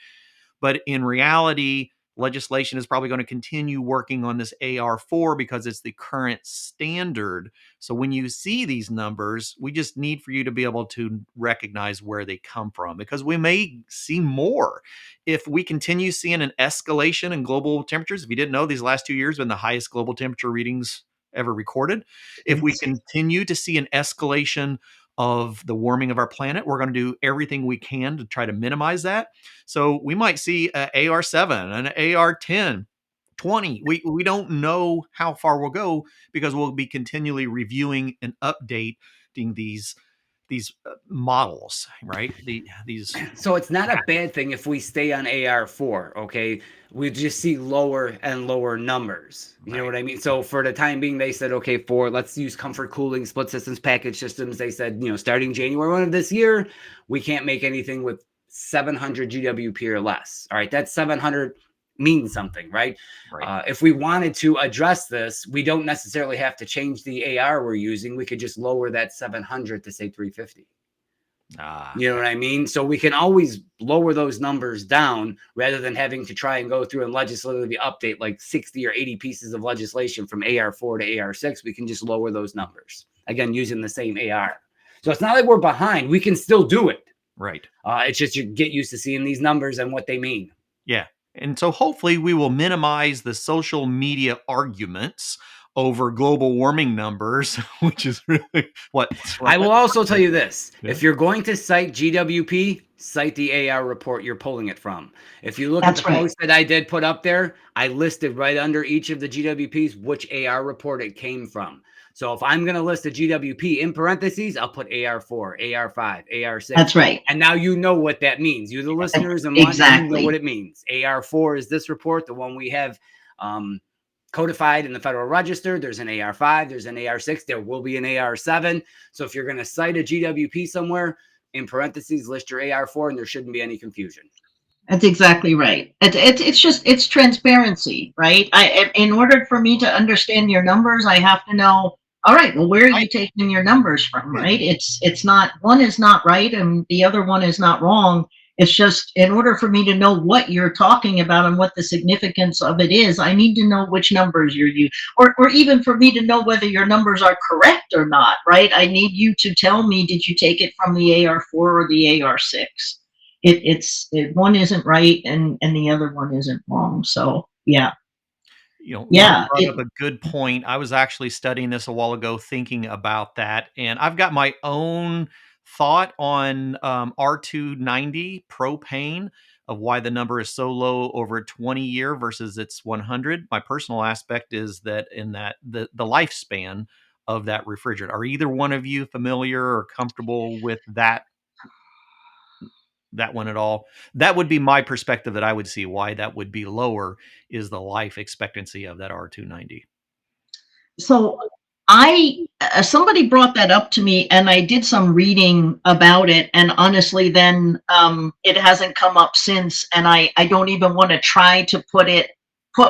But in reality, legislation is probably going to continue working on this AR4 because it's the current standard. So when you see these numbers, we just need for you to be able to recognize where they come from, because we may see more. If we continue seeing an escalation in global temperatures, if you didn't know, these last 2 years have been the highest global temperature readings ever recorded. If we continue to see an escalation of the warming of our planet, we're going to do everything we can to try to minimize that. So we might see an AR7, an AR10, 20. We don't know how far we'll go because we'll be continually reviewing and updating these models, right? These. So it's not a bad thing if we stay on AR4, okay? We just see lower and lower numbers. You know what I mean? So for the time being, they said, okay, let's use comfort cooling, split systems, package systems. They said, starting January 1 of this year, we can't make anything with 700 GWP or less. All right, that 700 means something, right? If we wanted to address this, we don't necessarily have to change the AR we're using. We could just lower that 700 to say 350. You know what I mean? So we can always lower those numbers down rather than having to try and go through and legislatively update like 60 or 80 pieces of legislation from AR4 to AR6. We can just lower those numbers, again, using the same AR. So it's not like we're behind. We can still do it. Right. It's just you get used to seeing these numbers and what they mean. Yeah. And so hopefully we will minimize the social media arguments over global warming numbers, which is really what I will also tell you this. Yeah. If you're going to cite GWP, cite the AR report you're pulling it from. If you look at the post that I did put up there, I listed right under each of the GWPs which AR report it came from. So if I'm going to list a GWP in parentheses, I'll put AR4, AR5, AR6. That's right. And now you know what that means. You, the listeners, and you know what it means. AR4 is this report, the one we have codified in the Federal Register. There's an AR5, there's an AR6, there will be an AR7. So if you're going to cite a GWP somewhere, in parentheses, list your AR4, and there shouldn't be any confusion. That's exactly right. It's transparency, right? In order for me to understand your numbers, I have to know, all right, well, where are you taking your numbers from, right? It's not, one is not right and the other one is not wrong. It's just, in order for me to know what you're talking about and what the significance of it is, I need to know which numbers you're using, or even for me to know whether your numbers are correct or not, right? I need you to tell me, did you take it from the AR4 or the AR6? One isn't right and the other one isn't wrong. So yeah. You brought up a good point. I was actually studying this a while ago, thinking about that, and I've got my own thought on R290 propane of why the number is so low over a 20-year versus its 100. My personal aspect is that in that the lifespan of that refrigerant. Are either one of you familiar or comfortable with that one at all? That would be my perspective that I would see why that would be lower, is the life expectancy of that R290. So somebody brought that up to me and I did some reading about it, and honestly then it hasn't come up since, and I don't even want to try to put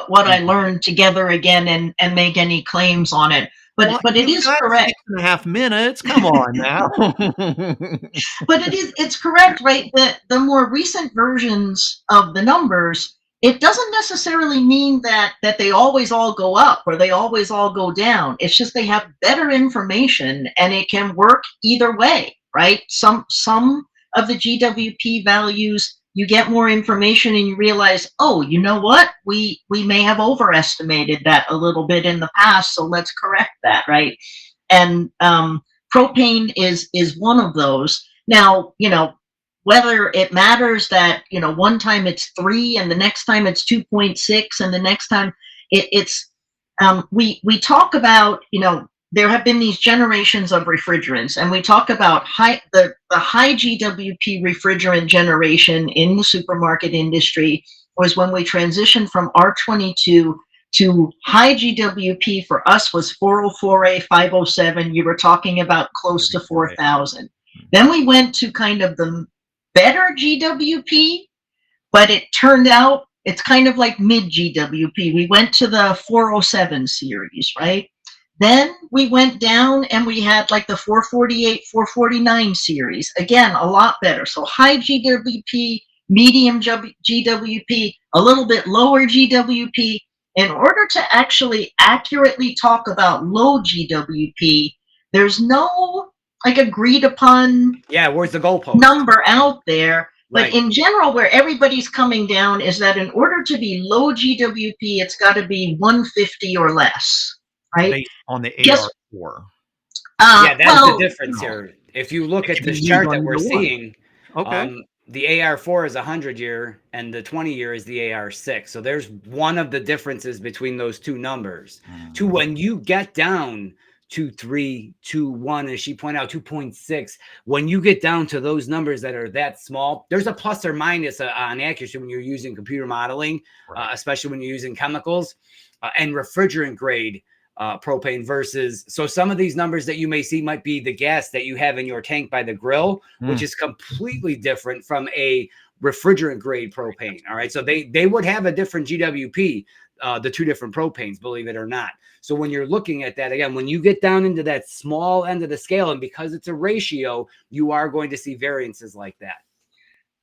what I learned together again and make any claims on it. But it is correct. 6.5 minutes. Come on now. But it's correct, right? The more recent versions of the numbers, it doesn't necessarily mean that they always all go up or they always all go down. It's just they have better information and it can work either way, right? Some of the GWP values, you get more information and you realize, oh, you know what? We may have overestimated that a little bit in the past, so let's correct that, right? And propane is one of those. Now, whether it matters that, one time it's 3 and the next time it's 2.6 and the next time we talk about, there have been these generations of refrigerants, and we talk about the high GWP refrigerant generation in the supermarket industry was when we transitioned from R22 to high GWP for us was 404A, 507. You were talking about close to 4,000. Then we went to kind of the better GWP, but it turned out it's kind of like mid GWP. We went to the 407 series, right? Then we went down and we had like the 448, 449 series. Again, a lot better. So high GWP, medium GWP, a little bit lower GWP. In order to actually accurately talk about low GWP, there's no like agreed upon where's the goalpost number out there. But Right. in general, where everybody's coming down is that in order to be low GWP, it's got to be 150 or less, right? Based on the Guess- AR4. That's well, the difference here. If you look It at can this be chart used that on we're either one. seeing, Okay. the AR4 is 100-year and the 20-year is the AR6. So there's one of the differences between those two numbers. To when you get down to 3, 2, 1, as she pointed out, 2.6, when you get down to those numbers that are that small, there's a plus or minus on accuracy when you're using computer modeling, especially when you're using chemicals and refrigerant grade propane versus, so some of these numbers that you may see might be the gas that you have in your tank by the grill, which is completely different from a refrigerant grade propane. All right. So they would have a different GWP, the two different propanes, believe it or not. So when you're looking at that, again, when you get down into that small end of the scale, and because it's a ratio, you are going to see variances like that.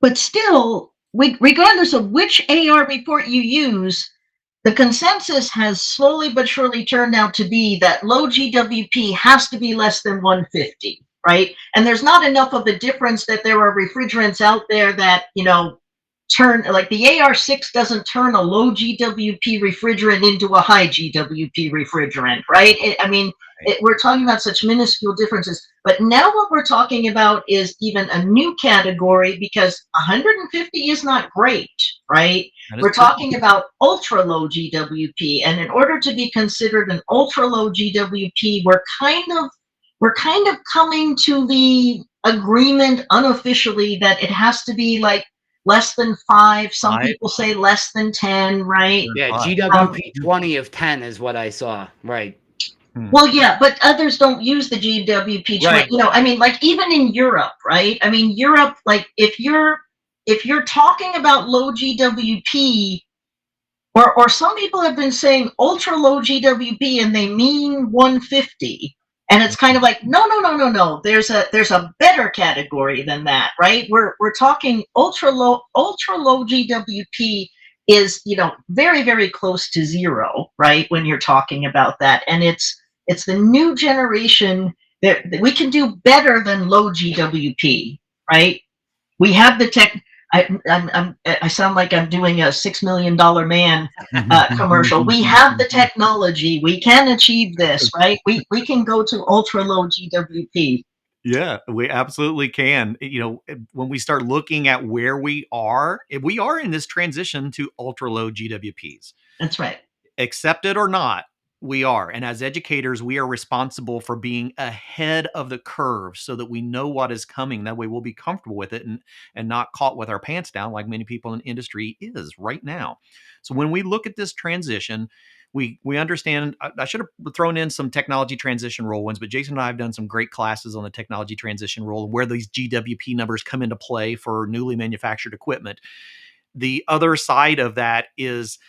But still, regardless of which AR report you use, the consensus has slowly but surely turned out to be that low GWP has to be less than 150, right? And there's not enough of a difference that there are refrigerants out there that, turn, like the AR6 doesn't turn a low GWP refrigerant into a high GWP refrigerant, right? We're talking about such minuscule differences. But now what we're talking about is even a new category, because 150 is not great, right? We're talking about ultra low GWP. And in order to be considered an ultra low GWP, we're kind of coming to the agreement unofficially that it has to be like less than 5. Some people say less than 10, right? Yeah, GWP20 of 10 is what I saw, right? Well, yeah, but others don't use the GWP20. Right. Like even in Europe, right? Europe, like if you're talking about low GWP, or some people have been saying ultra low GWP and they mean 150. And it's kind of like, no. There's a better category than that, right? We're talking ultra low GWP is, very, very close to zero, right? When you're talking about that. And it's the new generation that we can do better than low GWP, right? We have the tech. I sound like I'm doing a $6 million man commercial. We have the technology. We can achieve this, right? We can go to ultra low GWP. Yeah, we absolutely can. When we start looking at where we are in this transition to ultra low GWPs. That's right. Accept it or not, we are. And as educators, we are responsible for being ahead of the curve so that we know what is coming. That way we'll be comfortable with it and not caught with our pants down like many people in the industry is right now. So when we look at this transition, we understand. I should have thrown in some technology transition rule ones, but Jason and I have done some great classes on the technology transition rule and where these GWP numbers come into play for newly manufactured equipment. The other side of that is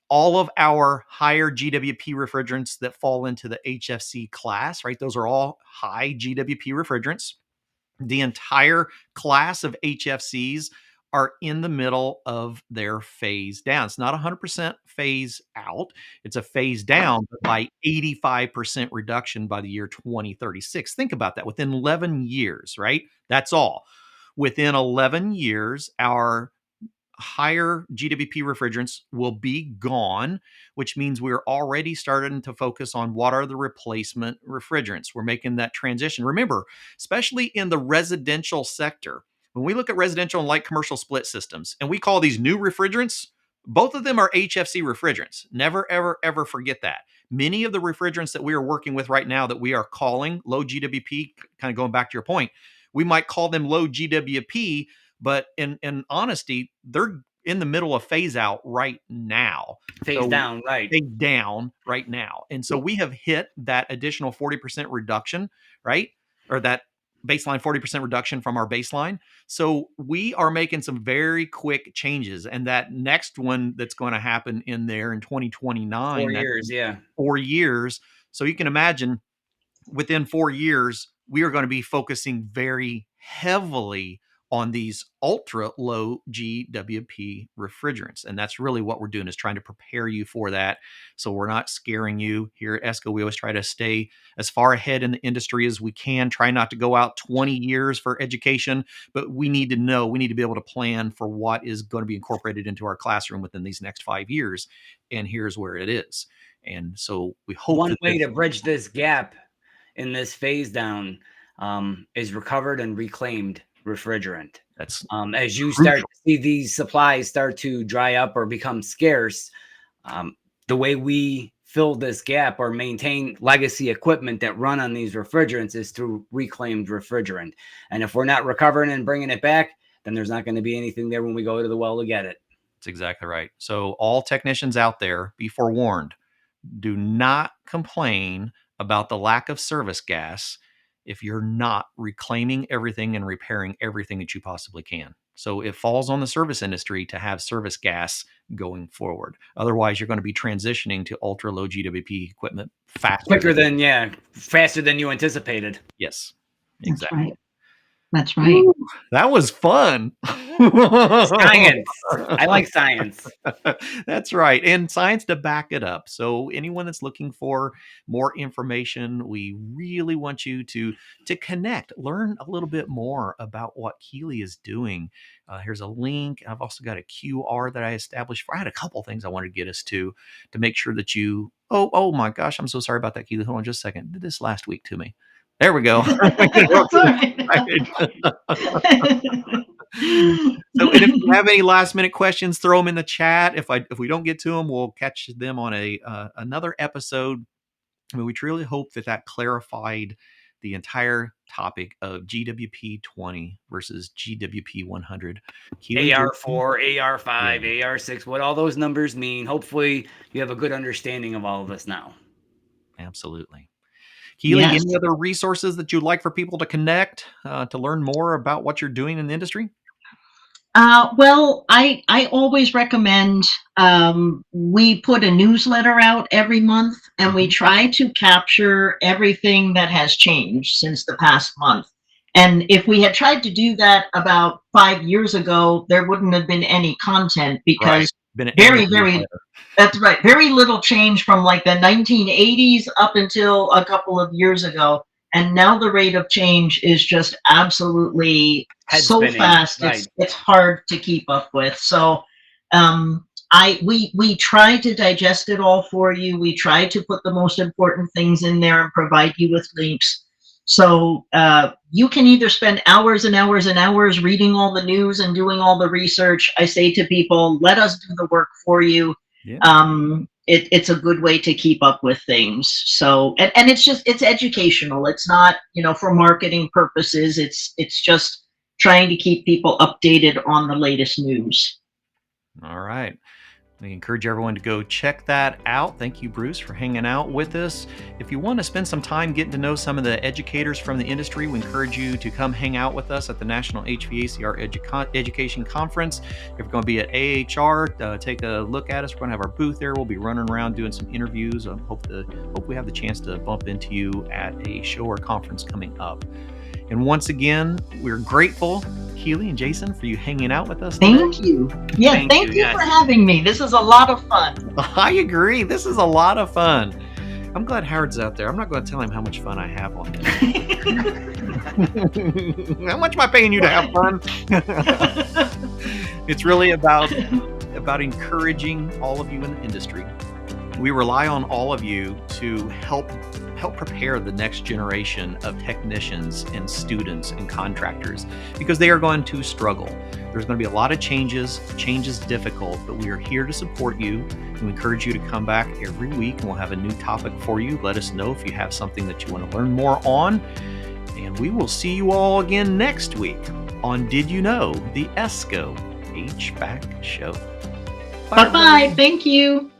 all of our higher GWP refrigerants that fall into the HFC class, right? Those are all high GWP refrigerants. The entire class of HFCs are in the middle of their phase down. It's not 100% phase out. It's a phase down by 85% reduction by the year 2036. Think about that. Within 11 years, right? That's all. Within 11 years, our higher GWP refrigerants will be gone, which means we're already starting to focus on what are the replacement refrigerants. We're making that transition. Remember, especially in the residential sector, when we look at residential and light commercial split systems, and we call these new refrigerants, both of them are HFC refrigerants. Never, ever, ever forget that. Many of the refrigerants that we are working with right now that we are calling low GWP, kind of going back to your point, we might call them low GWP, but in honesty, they're in the middle of phase out right now. Phase down, right. Phase down right now. And so we have hit that additional 40% reduction, right? Or that baseline 40% reduction from our baseline. So we are making some very quick changes. And that next one that's going to happen in there in 2029. 4 years, yeah. 4 years. So you can imagine within 4 years, we are going to be focusing very heavily on these ultra low GWP refrigerants. And that's really what we're doing, is trying to prepare you for that. So we're not scaring you. Here at ESCO, we always try to stay as far ahead in the industry as we can, try not to go out 20 years for education, but we need to know, we need to be able to plan for what is going to be incorporated into our classroom within these next 5 years. And here's where it is. And so we hope one way to bridge this gap in this phase down is recovered and reclaimed refrigerant. That's as you start to see these supplies start to dry up or become scarce, the way we fill this gap or maintain legacy equipment that run on these refrigerants is through reclaimed refrigerant. And if we're not recovering and bringing it back, then there's not going to be anything there when we go to the well to get it. That's exactly right. So all technicians out there, be forewarned, do not complain about the lack of service gas if you're not reclaiming everything and repairing everything that you possibly can. So it falls on the service industry to have service gas going forward. Otherwise, you're going to be transitioning to ultra low GWP equipment faster than you anticipated. Yes, exactly. That's right. Ooh, that was fun. Science. I like science. That's right. And science to back it up. So anyone that's looking for more information, we really want you to connect, learn a little bit more about what Keilly is doing. Here's a link. I've also got a QR that I established I had a couple things I wanted to get us to make sure that you, oh my gosh, I'm so sorry about that, Keilly. Hold on just a second. Did this last week to me. There we go. So and if you have any last minute questions, throw them in the chat. If we don't get to them, we'll catch them on another episode. I mean, we truly hope that clarified the entire topic of GWP20 versus GWP100. AR4, AR5, AR6, what all those numbers mean. Hopefully you have a good understanding of all of this now. Absolutely. Keilly, any other resources that you'd like for people to connect to learn more about what you're doing in the industry? Well, I always recommend we put a newsletter out every month, and we try to capture everything that has changed since the past month. And if we had tried to do that about 5 years ago, there wouldn't have been any content because that's right. Very little change from like the 1980s up until a couple of years ago. And now the rate of change is just absolutely so fast. Right. It's hard to keep up with. So we try to digest it all for you. We try to put the most important things in there and provide you with links. So you can either spend hours and hours and hours reading all the news and doing all the research. I say to people, let us do the work for you. Yeah. It's a good way to keep up with things. So, and it's educational. It's not, for marketing purposes. It's just trying to keep people updated on the latest news. All right. I encourage everyone to go check that out. Thank you, Bruce, for hanging out with us. If you want to spend some time getting to know some of the educators from the industry, we encourage you to come hang out with us at the National HVACR Education Conference. If you're going to be at AHR, take a look at us. We're going to have our booth there. We'll be running around doing some interviews. I hope we have the chance to bump into you at a show or conference coming up. And once again, we're grateful, Keilly and Jason, for you hanging out with us today. Thank you. Yeah, thank you for having me. This is a lot of fun. I agree. This is a lot of fun. I'm glad Howard's out there. I'm not going to tell him how much fun I have on this. How much am I paying you to have fun? It's really about encouraging all of you in the industry. We rely on all of you to help prepare the next generation of technicians and students and contractors, because they are going to struggle. There's going to be a lot of changes. Change is difficult, but we are here to support you. We encourage you to come back every week, and we'll have a new topic for you. Let us know if you have something that you want to learn more on. And we will see you all again next week on Did You Know? The ESCO HVAC show. Bye-bye. Thank you.